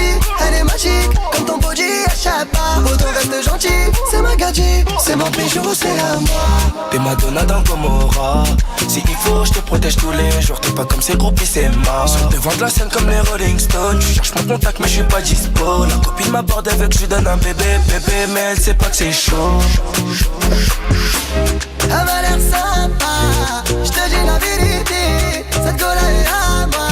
elle est magique, comme ton body échappe pas. Autant reste gentil, c'est ma gadget, c'est mon bijou, c'est à moi. T'es Madonna dans Gomorrah. Si il faut, je te protège tous les jours. T'es pas comme ces groupies, c'est mort. Sur devant de la scène comme les Rolling Stones. Tu cherches mon contact, mais je suis pas dispo. La copine m'aborde avec, je lui donne un bébé, mais elle sait pas que c'est chaud. Elle m'a l'air sympa, j'te dis la vérité, cette go là est à moi.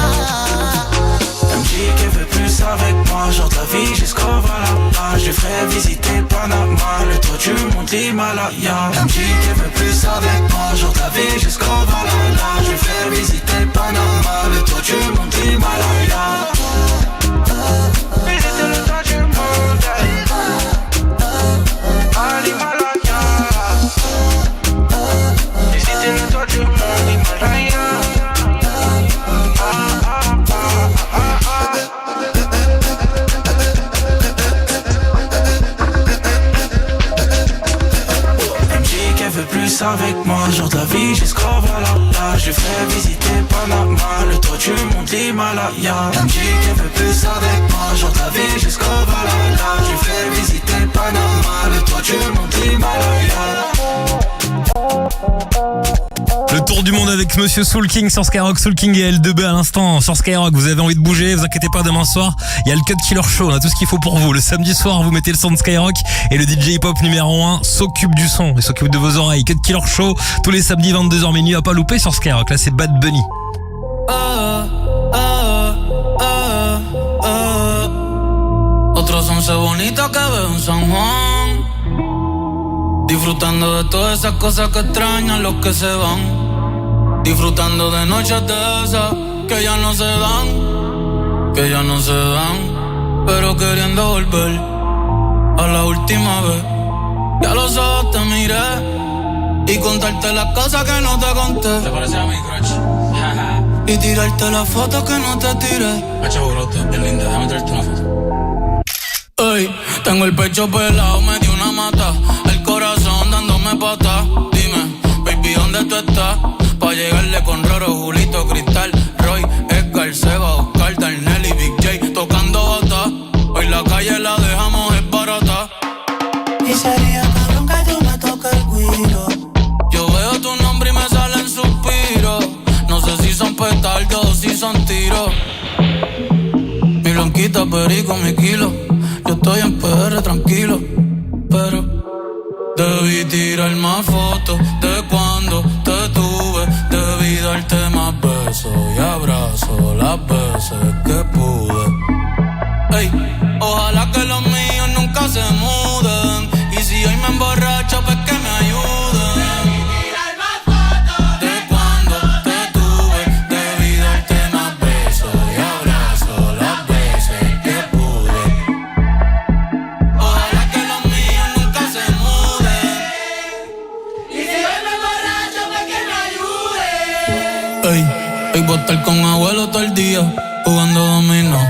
Elle me dit qu'elle veut plus avec moi, genre de la vie jusqu'au Valhalla. Je lui ferai visiter Panama, le toit du monde l'Himalaya. Elle me dit qu'elle veut plus avec moi, genre de la vie jusqu'au Valhalla. Je lui ferai visiter Panama, le toit du monde l'Himalaya. Visiter le toit du monde à l'Himalaya. Le toit du monde Himalaya. Elle me dit qu'elle veut plus avec moi, genre de la vie jusqu'au Valhalla. Je fais visiter Panama, le toit du monde l'Himalaya. Elle me dit qu'elle veut plus avec moi, genre de la vie jusqu'au Valhalla. Je fais visiter Panama, le toit du monde l'Himalaya. Le tour du monde avec Monsieur Soul King sur Skyrock. Soul King et L2B à l'instant sur Skyrock. Vous avez envie de bouger, vous inquiétez pas, demain soir il y a le Cut Killer Show, on a tout ce qu'il faut pour vous. Le samedi soir vous mettez le son de Skyrock et le DJ hip hop numéro 1 s'occupe du son et s'occupe de vos oreilles. Cut Killer Show tous les samedis 22h minuit, à pas louper sur Skyrock. Là c'est Bad Bunny. Otros 11 bonitos que veo en San Juan, disfrutando de todas esas cosas que extrañan los que se van, disfrutando de noches de esas que ya no se dan, que ya no se dan, pero queriendo volver a la última vez. Ya los ojos te miré y contarte las cosas que no te conté. Te parece a mi crush. Y tirarte las fotos que no te tiré. Hacha brote, bien linda, déjame traerte una foto. Ey, tengo el pecho pelado, me dio una mata. El corazón dándome pata. Dime, baby, ¿dónde tú estás? Pa' llegarle con Roro, Julito, Cristal, Roy, Edgar, Seba, Oscar, Darnell y Big J tocando bata. Hoy la calle la dejamos es barata. Y sería cabrón que tú me toques el guiro. Yo veo tu nombre y me salen suspiros. No sé si son petardos o si son tiros. Mi blanquita, perico, mi kilo. Yo estoy en PR tranquilo, pero debí tirar más fotos de cuando te tuve. Debí darte más besos y abrazos las veces que pude. Ey, ojalá que los míos nunca se muden. Y si hoy me emborracho, pues que me ayuden. Debí tirar más fotos de cuando te tuve. Debí darte más besos y abrazos las veces que pude. Ojalá que los míos nunca se muden. Y si hoy me emborracho, pues que me ayuden. Ey, hoy voy a estar con abuelo todo el día jugando dominó.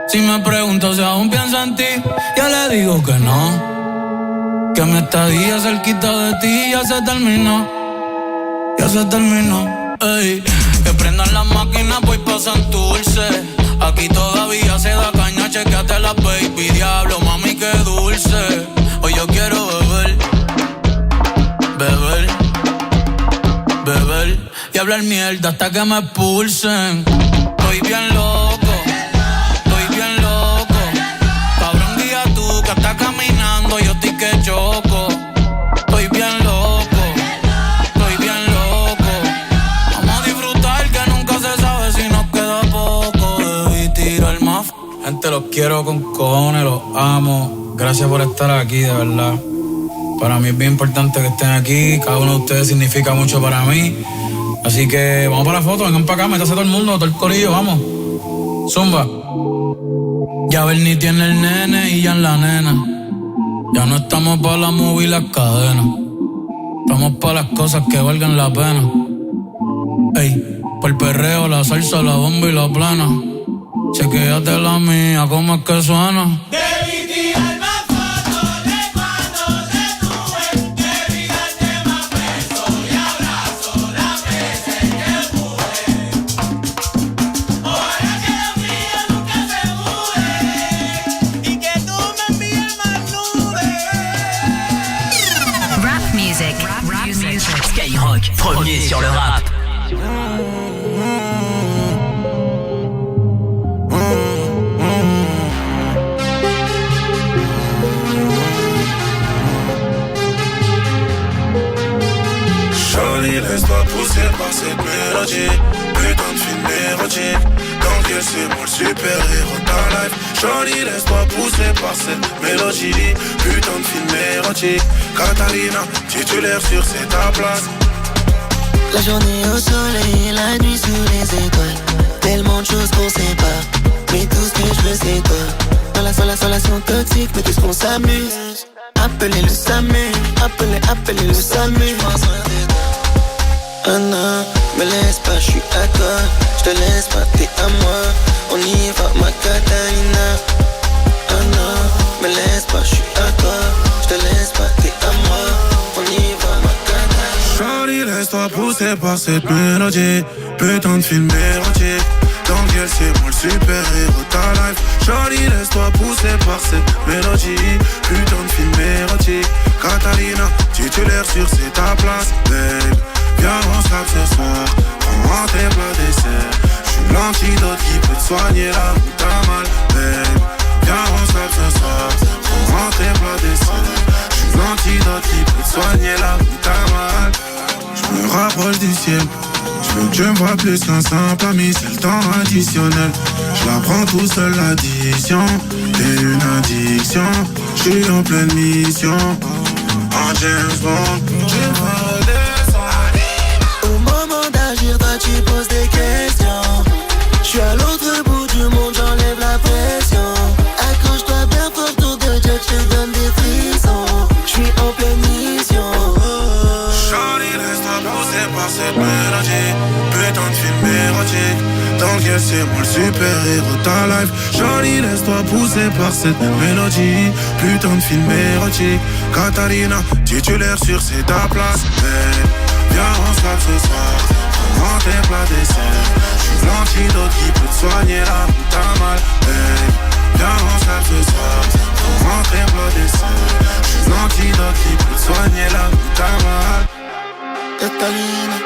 Si me pregunto si aún pienso en ti, yo le digo que no. Que mi estadía cerquita de ti ya se terminó. Ya se terminó. Ey, que prendan las máquinas, voy pa' Santurce. Aquí todavía se da caña, chequeate las baby. Diablo, mami, qué dulce. Hoy yo quiero beber. Beber. Beber. Y hablar mierda hasta que me expulsen. Estoy bien loco. Está caminando, yo estoy que choco. Estoy bien loco, estoy bien loco. Vamos a disfrutar que nunca se sabe si nos queda poco. Debí tirar más. Gente, los quiero con cojones, los amo. Gracias por estar aquí, de verdad. Para mí es bien importante que estén aquí. Cada uno de ustedes significa mucho para mí. Así que vamos para la foto, vengan para acá, métase todo el mundo, todo el corillo, vamos. Zumba. Ya Bernie tiene el nene y ya en la nena. Ya no estamos para la movie y las cadenas. Estamos para las cosas que valgan la pena. Ey, por el perreo, la salsa, la bomba y la plana. Chequéate la mía, ¿cómo es que suena? Debí tirar más fotos de cuando te tuve. Debí darte más besos y abrazos las veces que pude. Ojalá que los míos nunca se muden y que tú me envíes más nudes. Rap music. Rap music. Skyrock, premier sur le rap. Laisse-toi pousser par cette mélodie. Putain de film érotique. Dans quel c'est moi le super-héros de ta life. Shorty, laisse-toi pousser par cette mélodie. Putain de film érotique. Catalina, titulaire sur c'est ta place. La journée au soleil, la nuit sous les étoiles. Tellement de choses qu'on sait pas, mais tout ce que je veux c'est toi. Dans la relation toxique, mais tout ce qu'on s'amuse. Appelez le SAMU, appelez le SAMU. Anna, me laisse pas, je suis à toi. Je te laisse pas, t'es à moi. On y va, ma Catalina. Anna, me laisse pas, je suis à toi. Je te laisse pas, t'es à moi. On y va, ma Catalina. Shorty, laisse-toi pousser par cette mélodie. Putain de film érotique. Dans quel c'est moi le super-héros de ta life. Shorty, laisse-toi pousser par cette mélodie. Putain de film érotique. Catalina, titulaire sur c'est ta place, babe. Viens, on se tape ce soir, prends tes plats dessert. J'suis l'antidote qui peut te soigner là où t'as mal, babe. Viens, on se tape ce soir, prends tes plats dessert. J'suis l'antidote qui peut te soigner là où t'as mal. J'me rapproche du ciel, j'veux que tu me vois plus qu'un simple ami. C'est le temps additionnel, j'la prends tout seul l'addition. T'es une addiction, j'suis en pleine mission. En James Bond, j'ai pas au moment d'agir, toi tu poses des questions. Je suis à l'autre bout du monde, j'enlève la pression. Accroche-toi bien fort, tour de jet, je te donne des frissons. Je suis en pleine mission. yeah, c'est moi le super-héros de ta life. Johnny, laisse-toi pousser par cette mélodie. Putain de film érotique. Catalina, titulaire sur c'est ta place. Hey, viens on se lave ce soir. Prends tes plats dessert. J'suis l'antidote qui peut te soigner là où t'as mal. Hey, viens on se lave ce soir. Prends tes plats dessert. J'suis l'antidote qui peut te soigner là où t'as mal. Catalina.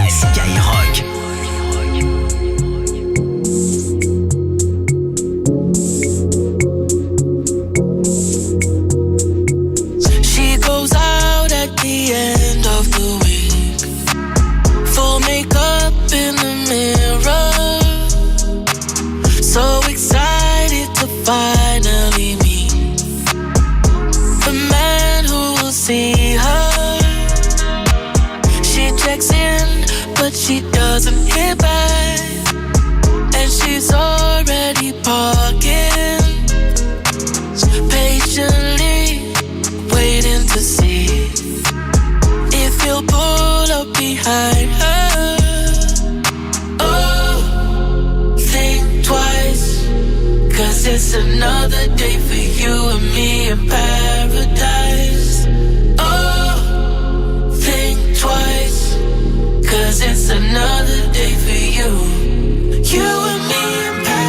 Skyrock. She goes out at the end of the week, full makeup in the mirror, so excited to finally meet the man who will see her. Checks in, but she doesn't hear back, and she's already parking, patiently waiting to see if he'll pull up behind her. Oh, think twice, 'cause it's another day for you and me in paradise. Oh, think twice, 'cause it's another day for you, you and me in paradise.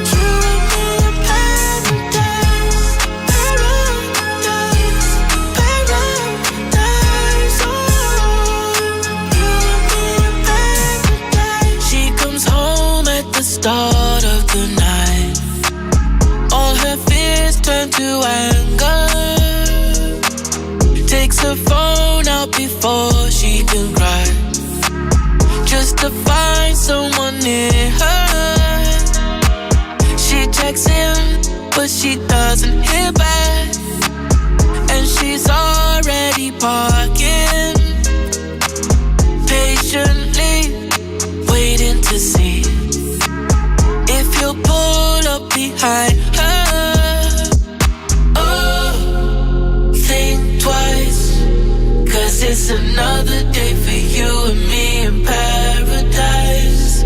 You and me in paradise, paradise, paradise. Oh, you and me in paradise. She comes home at the start of the night. All her fears turn to anger. Takes her phone out before she can cry, just to find someone near her. She checks in, but she doesn't hear back, and she's already parking, patiently waiting to see if he'll pull up behind her. Oh, think twice, 'cause it's another day for you and me in paradise.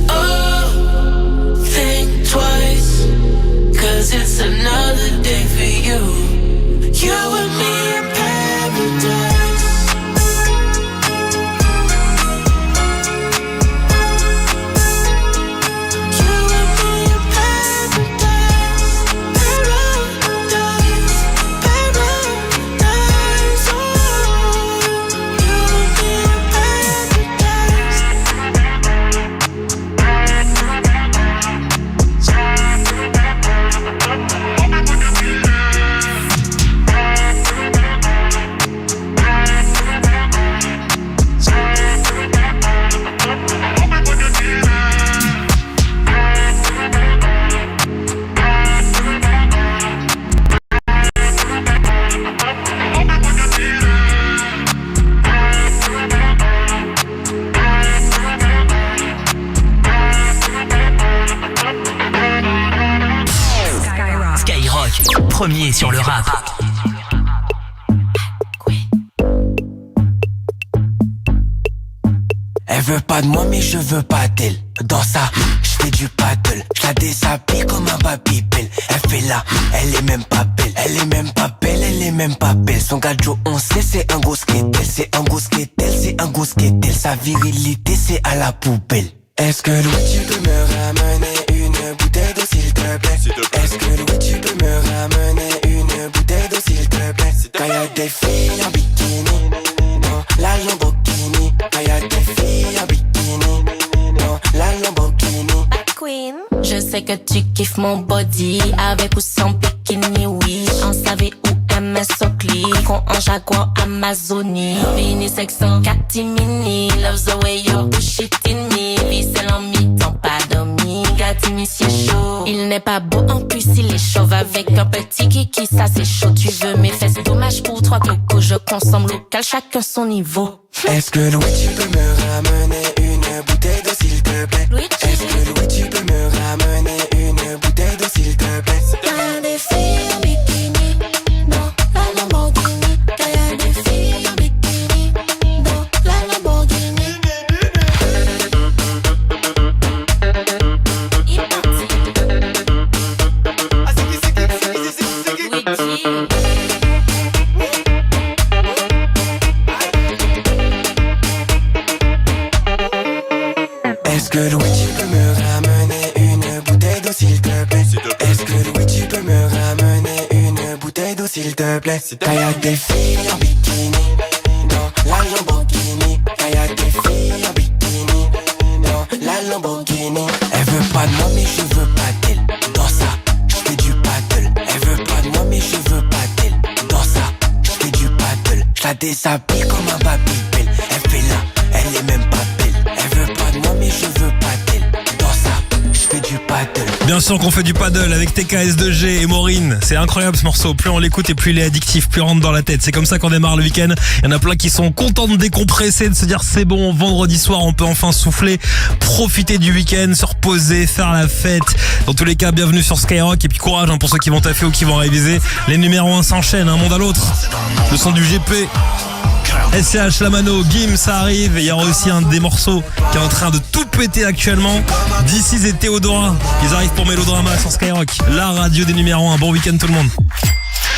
Oh, think twice, 'cause it's another day for you, you and me in paradise. Premier sur le rap. Elle veut pas de moi mais je veux pas d'elle. Dans ça, je fais du paddle. Je la déshabille comme un babybel. Elle fait là, elle est même pas belle. Elle est même pas belle, elle est même pas belle. Son gadjo on sait c'est un gros skatel. C'est un gros skatel, c'est un gros skatel. Sa virilité c'est à la poubelle. Est-ce que Louis tu peux me ramener une bouteille d'eau s'il te plaît? Est-ce que Louis tu peux me ramener une bouteille d'eau s'il te plaît? Quand y'a des filles en bikini, non, la Lamborghini. Quand y'a des filles en bikini, non, la Lamborghini. Queen, je sais que tu kiffes mon body, avec ou sans bikini, oui. On savait où aimer mes socli. Con en jaguar Amazonie. Vini sexant, catimini. Love the way you push it in me. Vissel en mi-temps, pas dormi. Gatini si chaud. Il n'est pas beau, en plus il est chauve. Avec un petit kiki, ça c'est chaud. Tu veux mes fesses, dommage pour 3 cocos. Je consomme local, chacun son niveau. Est-ce que Louis tu peux me ramener une bouteille d'eau s'il te plaît? Est-ce que Louis tu peux me ramener une bouteille d'eau s'il te plaît? Y'a des filles en bikini dans la Lamborghini. Y'a des filles en bikini dans la Lamborghini. Est-ce que Louis tu peux me ramener une bouteille d'eau s'il te plaît? Est-ce que Louis tu peux me ramener une bouteille d'eau s'il te plaît? Y'a des filles en bikini dans la Lamborghini. Y'a des filles en bikini dans la Lamborghini. Elle veut pas de moi mais je veux pas d'elle. Dans ça, je fais du paddle. Elle veut pas de moi mais je veux pas d'elle. Dans ça, je fais du paddle. Je la déshabille comme un Babybel. Elle fait là, elle est même pas belle. Elle veut pas de moi mais je veux pas d'elle. Dans ça, je fais du paddle. Bien sûr qu'on fait du paddle avec TKS2G et Maureen. C'est incroyable ce morceau. Plus on l'écoute et plus il est addictif, plus il rentre dans la tête. C'est comme ça qu'on démarre le week-end. Il y en a plein qui sont contents de décompresser, de se dire c'est bon, vendredi soir on peut enfin souffler, profiter du week-end, se reposer, faire la fête. Dans tous les cas, bienvenue sur Skyrock et puis courage pour ceux qui vont taffer ou qui vont réviser. Les numéros 1 s'enchaînent, un monde à l'autre. Le son du GP. SCH, Lamano, Gims, ça arrive. Et il y aura aussi un des morceaux qui est en train de tout péter actuellement. DC's et Théodora. Ils arrivent pour Mélodrama sur Skyrock. La radio des numéros 1. Bon week-end tout le monde.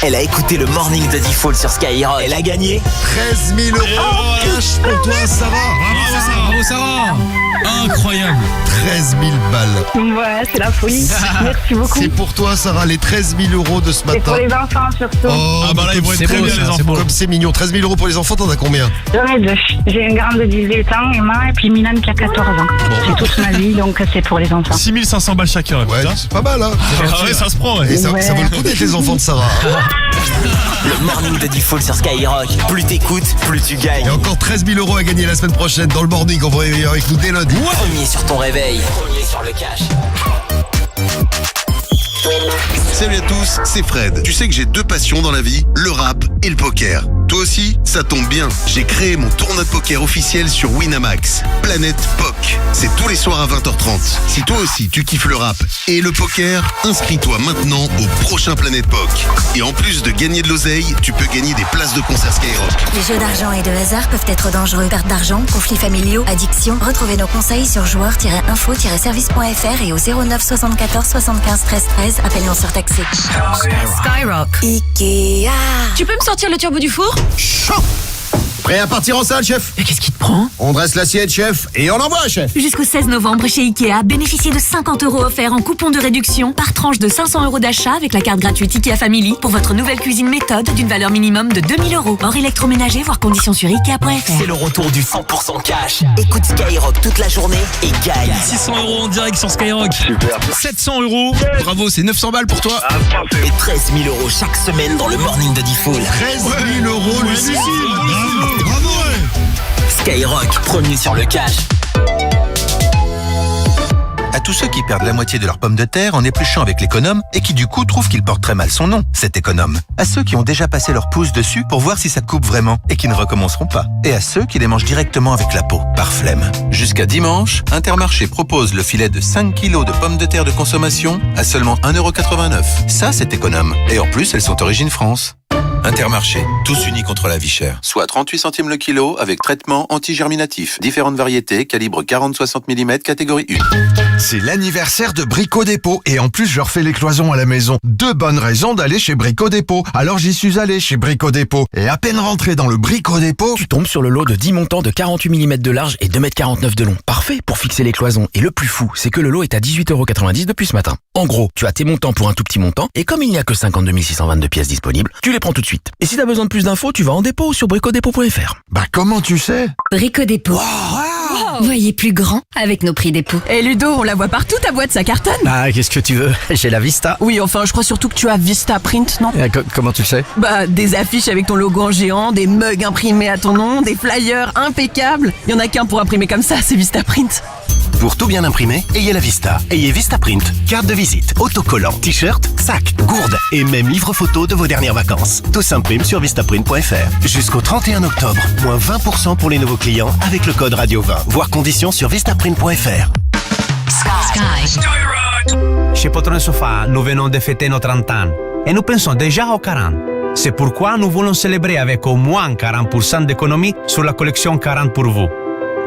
Elle a écouté le morning de Default sur Skyrock. Elle a gagné 13 000 euros cash pour toi, Sarah. Bravo Sarah. Incroyable. 13 000 balles. Ouais, c'est la folie. Merci beaucoup. C'est pour toi, Sarah, les 13 000 euros de ce matin. C'est pour les enfants surtout. Oh, ah bah là, ils vont être très bien les enfants. Comme c'est mignon. 13 000 euros pour les enfants, t'en as combien? J'en ai 2. J'ai une grande de 18 ans, Emma, et puis Milan qui a 14 ans. J'ai toute ma vie, donc c'est pour les enfants. 6 500 balles chacun. Ouais, c'est pas mal, hein. Ah ouais, ça se prend. Ouais. Et ça vaut le coup d'être les enfants de Sarah. Le morning de Default sur Skyrock. Plus t'écoutes, plus tu gagnes. Et encore 13 000 euros à gagner la semaine prochaine dans le morning. On va y avec nous dès lundi. Premier sur ton réveil. Premier sur le cash. Salut à tous, c'est Fred. Tu sais que j'ai 2 passions dans la vie, le rap et le poker. Toi aussi, ça tombe bien. J'ai créé mon tournoi de poker officiel sur Winamax. Planète POC. C'est tous les soirs à 20h30. Si toi aussi tu kiffes le rap et le poker, inscris-toi maintenant au prochain Planète POC. Et en plus de gagner de l'oseille, tu peux gagner des places de concert Skyrock. Les jeux d'argent et de hasard peuvent être dangereux. Perte d'argent, conflits familiaux, addiction. Retrouvez nos conseils sur joueurs-info-service.fr et au 09 74 75 13 13. Appel non surtaxé. Skyrock. Ikea. Tu peux me sortir le turbo du four? Chaud. Prêt à partir en salle, chef? Mais qu'est-ce qui te prend? On dresse l'assiette, chef, et on envoie, chef. Jusqu'au 16 novembre chez Ikea, bénéficiez de 50 € offerts en coupon de réduction par tranche de 500 € d'achat avec la carte gratuite Ikea Family pour votre nouvelle cuisine méthode d'une valeur minimum de 2000 €. Hors électroménager, voire conditions sur Ikea.fr. C'est le retour du 100% cash. Écoute Skyrock toute la journée et gagne. 600 € en direct sur Skyrock. Super. 700 €. Bravo, c'est 900 balles pour toi. Et 13 000 € chaque semaine dans le morning de Default. 13 000 €, Lucie. Bravo, ouais. Skyrock, premier sur le cash. À tous ceux qui perdent la moitié de leurs pommes de terre en épluchant avec l'économe et qui du coup trouvent qu'il porte très mal son nom, cet économe. À ceux qui ont déjà passé leur pouce dessus pour voir si ça coupe vraiment et qui ne recommenceront pas. Et à ceux qui les mangent directement avec la peau, par flemme. Jusqu'à dimanche, Intermarché propose le filet de 5 kg de pommes de terre de consommation à seulement 1,89 €. Ça, c'est économe. Et en plus, elles sont origine France. Intermarché, tous unis contre la vie chère. Soit 38 centimes le kilo avec traitement anti-germinatif. Différentes variétés, calibre 40-60 mm, catégorie 1. C'est l'anniversaire de Brico Dépôt et en plus je refais les cloisons à la maison. 2 bonnes raisons d'aller chez Brico Dépôt. Alors j'y suis allé chez Brico Dépôt. Et à peine rentré dans le Brico Dépôt, tu tombes sur le lot de 10 montants de 48 mm de large et 2,49 m de long. Parfait pour fixer les cloisons. Et le plus fou, c'est que le lot est à 18,90 € depuis ce matin. En gros, tu as tes montants pour un tout petit montant et comme il n'y a que 52 622 pièces disponibles, tu les prends tout de suite. Et si t'as besoin de plus d'infos, tu vas en dépôt ou sur bricodépôt.fr. Bah comment tu sais? Brico Dépôt. Wow. Voyez plus grand avec nos prix dépôt. Et Ludo, on la voit partout ta boîte, ça cartonne. Ah, qu'est-ce que tu veux? J'ai la Vista. Oui, enfin, je crois surtout que tu as Vista Print, non? Comment tu le sais? Bah, des affiches avec ton logo en géant, des mugs imprimés à ton nom, des flyers impeccables. Il y en a qu'un pour imprimer comme ça, c'est Vista Print. Pour tout bien imprimer, ayez la Vista. Ayez Vista Print, carte de visite, autocollant, t-shirt, sac, gourde et même livre photo de vos dernières vacances. Tout s'imprime sur vistaprint.fr. Jusqu'au 31 octobre, moins 20% pour les nouveaux clients avec le code Radio20. Voir conditions sur vistaprint.fr. Chez Poltrone Sofa, nous venons de fêter nos 30 ans et nous pensons déjà aux 40. C'est pourquoi nous voulons célébrer avec au moins 40% d'économie sur la collection 40 pour vous.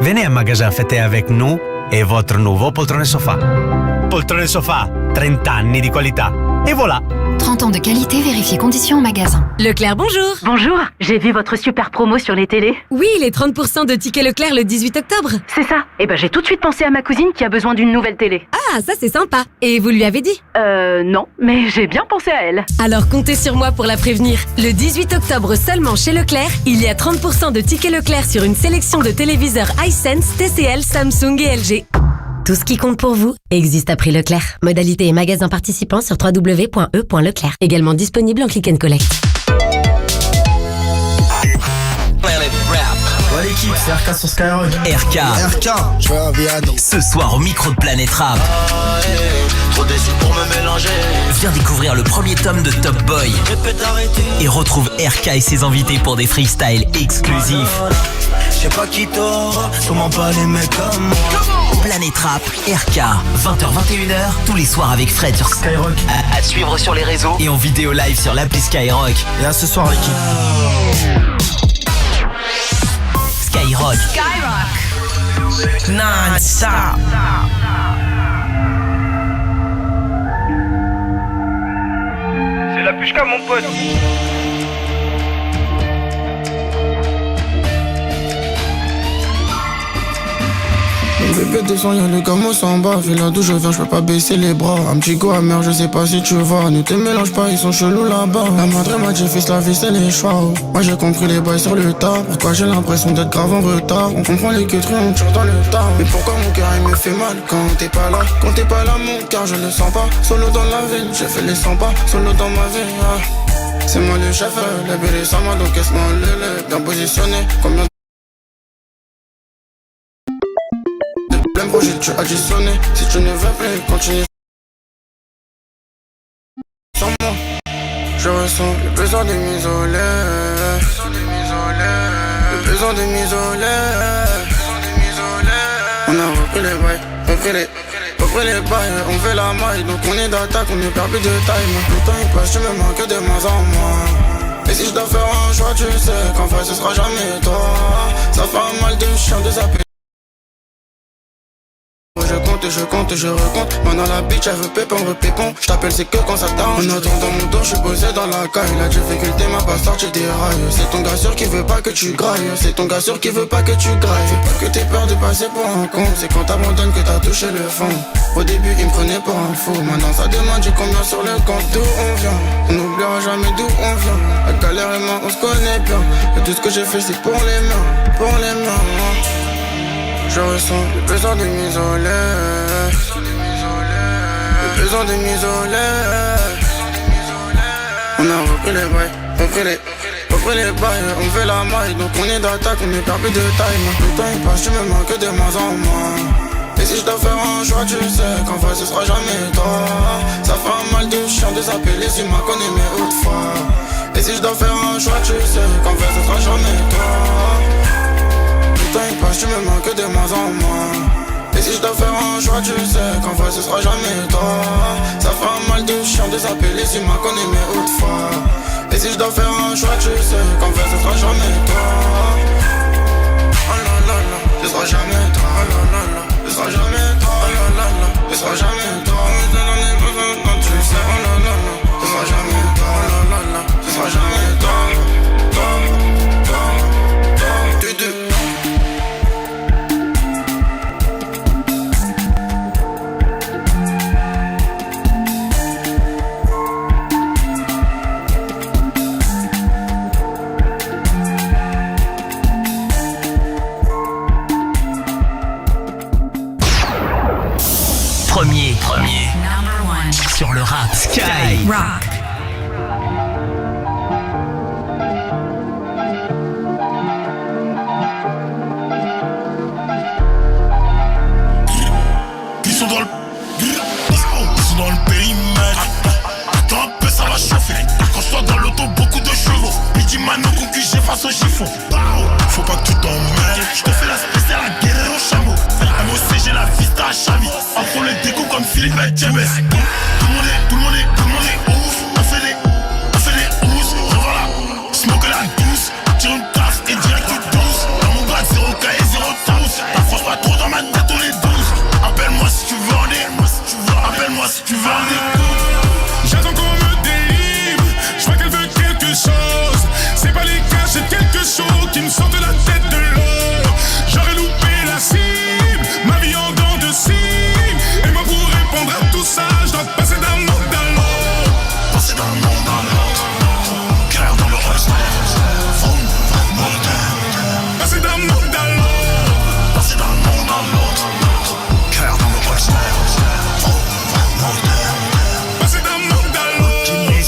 Venez à magasin fêter avec nous et votre nouveau Poltrone Sofa. Poltrone Sofa, 30 anni di qualità. Et voilà. 30 ans de qualité, vérifiez conditions en magasin. Leclerc, bonjour. Bonjour, j'ai vu votre super promo sur les télés. Oui, les 30% de tickets Leclerc le 18 octobre. C'est ça. Eh ben j'ai tout de suite pensé à ma cousine qui a besoin d'une nouvelle télé. Ah, ça c'est sympa. Et vous lui avez dit? Non, mais j'ai bien pensé à elle. Alors comptez sur moi pour la prévenir. Le 18 octobre seulement chez Leclerc, il y a 30% de tickets Leclerc sur une sélection de téléviseurs Hisense, TCL, Samsung et LG. Tout ce qui compte pour vous existe à prix Leclerc. Modalité et magasin participants sur www.e.leclerc. Également disponible en click and collect. Ouais l'équipe, c'est RK sur Skyrock. RK, je vais à Viano. Ce soir au micro de Planète Rap. Trop déçu pour me mélanger. Viens découvrir le premier tome de Top Boy. Et retrouve RK et ses invités pour des freestyles exclusifs. Je sais pas qui t'aura, comment pas les mecs comme moi. Planète Rap, RK, 20h-21h, tous les soirs avec Fred sur Skyrock. À suivre sur les réseaux et en vidéo live sur l'appli Skyrock. Et à ce soir l'équipe. Skyrock. Non-stop. C'est la pushka mon pote. Bébé descend, y'a le gamo en bas. Fais la douche, je viens, je peux pas baisser les bras. Un petit go amer, je sais pas si tu vois. Ne te mélange pas, ils sont chelous là-bas. La madre m'a dit, fils, la vie c'est les choix. Moi j'ai compris les bails sur le tas. Pourquoi j'ai l'impression d'être grave en retard? On comprend les queuteries, on tire dans le tas. Mais pourquoi mon cœur il me fait mal quand t'es pas là? Quand t'es pas là, mon cœur je le sens pas. Solo dans la ville, j'ai fait les 100 pas. Solo dans ma vie, c'est moi le chef, les bébés sans moi, donc qu'est-ce qu'on le bien positionné. Combien plein projet tu additionné. Si tu ne veux plus continuer sans moi, je ressens le besoin de m'isoler. Le besoin de m'isoler. On a repris les bails, repris les bails. On fait la maille, donc on est d'attaque, on ne perd plus de taille. Le temps il passe, tu me manques de moins en moins. Et si je dois faire un choix, tu sais qu'en fait ce sera jamais toi. Ça fait un mal de chien de zapper. Je compte, je recompte. Maintenant la bitch elle veut pépon. Je t'appelle c'est que quand ça t'arrange. En attendant mon dos, je suis posé dans la caille. La difficulté m'a pas sorti des rails. C'est ton gars sûr qui veut pas que tu grailles. C'est ton gars sûr qui veut pas que tu grailles. Fais pas que t'aies peur de passer pour un con. C'est quand t'abandonnes que t'as touché le fond. Au début il me prenait pour un fou. Maintenant ça demande j'ai combien sur le compte. D'où on vient, on n'oubliera jamais d'où on vient. La galère et moi on se connaît bien. Et tout ce que j'ai fait c'est pour les mains. Je ressens le besoin de m'isoler. Le besoin de m'isoler. On a repris les bails, repris les bails. On fait la maille, donc on est d'attaque, on ne perd plus de taille. Le temps il passe, tu me manques de moins en moins. Et si je dois faire un choix, tu sais qu'en vrai ce sera jamais toi. Ça fait un mal de chien de s'appeler si ma connais mais autrefois. Et si je dois faire un choix, tu sais qu'en vrai ce sera jamais toi. Le temps il passe, tu me manques de moins en moins. Et si je dois faire un choix, tu sais qu'en vrai ce sera jamais toi. Ça fait un mal de chien de s'appeler si ma connais mais autrefois. Et si je dois faire un choix, tu sais qu'en vrai ce sera jamais toi. Oh là là là, ce sera jamais toi. Oh là là là, ce sera jamais toi. Oh là là là, ce sera jamais toi. Quand tu sais, oh là là là, ce sera jamais toi. Oh là là là, ce sera jamais toi. Rock. Ils sont dans le... Ils sont dans le périmètre. Attends un peu, ça va chauffer. Quand je sors dans l'auto, beaucoup de chevaux. Midi Mano concugé face au chiffon. Faut pas que tu t'emmêles. Je te fais la spéciale à guérir au chameau. MOC, j'ai la vista à Chavi. Après le découp comme Philippe et James. Tout le monde est ouf. On fait des housses. Revoilà, smoke la douce. Tire une tasse et direct tu douces. Dans mon grade 0K et 0 tous. T'approches pas trop dans ma tête, on est 12. Appelle-moi si tu veux en appelle-moi si tu veux en écoute. J'attends qu'on me délivre. Je vois qu'elle veut quelque chose. C'est pas les cash, c'est quelque chose qui me sort de la tête de l'eau. J'aurais loupé la cible, ma vie en dents de cible. Et moi pour répondre à tout ça, je dois passer d'un monde à l'autre. Passer d'un monde à l'autre. Cœur dans le reste. Passer d'un monde à l'autre. Passer d'un monde à l'autre. Cœur dans le reste.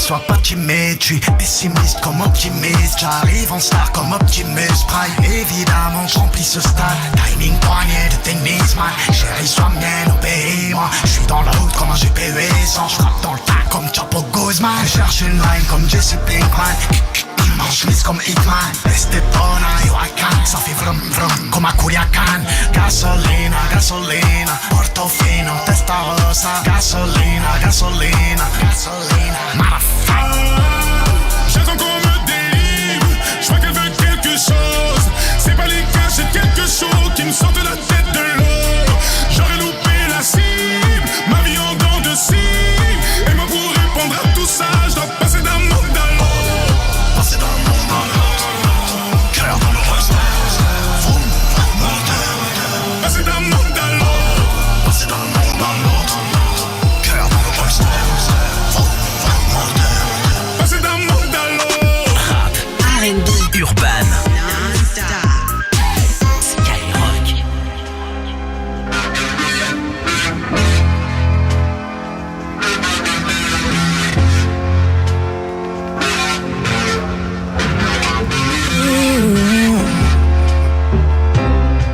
Sois pas timide, je suis pessimiste comme optimiste. J'arrive en star comme Optimus Prime. Évidemment, j'remplis ce stade. Timing poignet de tennis, man. Chérie, sois mienne, obéis-moi. Je suis dans la route comme un GPU sans. J'frappe dans le tas comme Chapo Guzman. Je cherche une line comme Jesse Pinkman. En chemise comme Hitman. Estepona, yo I can. Ça fait vrum vrum comme à Culiacan. Gasolina, gasolina. Portofino, Testarossa. Gasolina, gasolina, gasolina. Motherfucker. J'attends qu'on me délivre. Je vois qu'elle veut quelque chose. C'est pas les cash, c'est quelque chose qui me sort de la tête de l'eau. J'aurais loupé la cible, ma vie en dents de cible. Et moi pour répondre à tout ça, je dois passer d'un monde à l'autre. Passer d'un monde à l'autre. Cœur dans le reste. Passer d'un monde à l'autre. Passer d'un monde à l'autre. Cœur dans le reste. Passer d'un monde à l'autre. Rap, R&B, urban. Skyrock.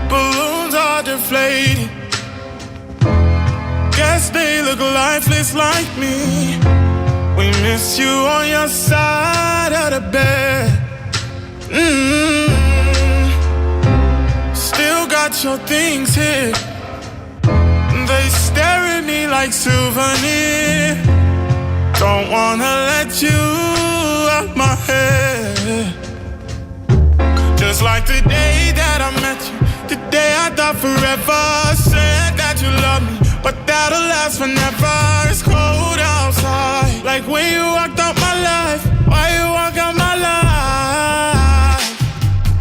Balloons are deflated. Guess they look lifeless like me. We miss you on your side of the bed. Still got your things here. They stare at me like souvenir. Don't wanna let you out my head. Just like the day that I met you, the day I thought forever. Said that you love me, but that'll last forever. It's cold outside, like when you walked out my life. Why you walk out my life?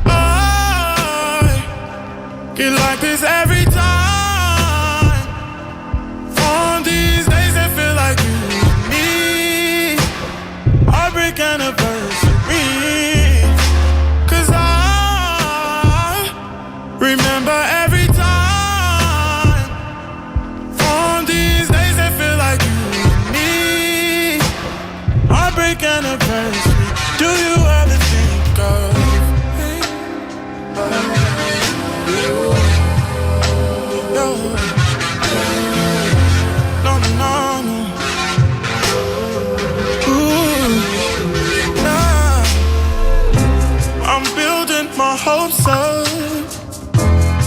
I get like this every time. On these days it feel like you and me. Heartbreak anniversary. Cause I remember every time. On these days it feel like you and me. Heartbreak anniversary. Do you ever think of me? No, no, no. Ooh, nah. I'm building my hopes up,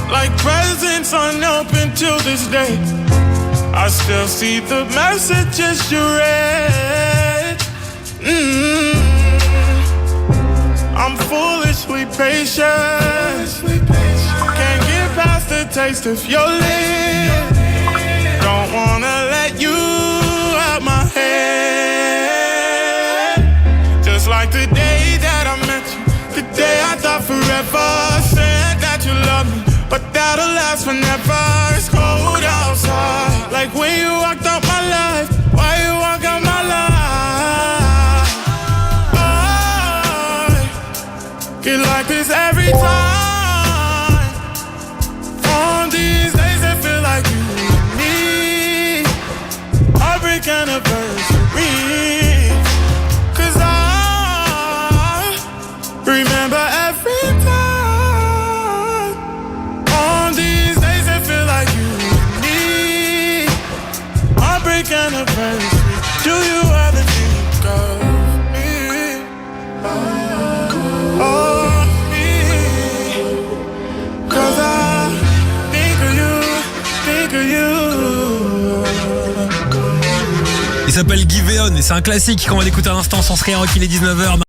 like presents unopened till this day. I still see the messages you read. I'm foolishly patient. Can't get past the taste of your lips. Don't wanna let you out my head. Just like the day that I met you, the day I thought forever. Said that you love me, but that'll last forever. It's cold outside, like when you walked out my life. Why you walk out my life? Get like this every time. On these days it feel like you and me. Heartbreak anniversary. big anniversary. Do you ever think of me? Oh, me. 'Cause I think of you. Il s'appelle Giveon et c'est un classique qu'on va l'écouter à l'instant sur Skyrock, il est 19h.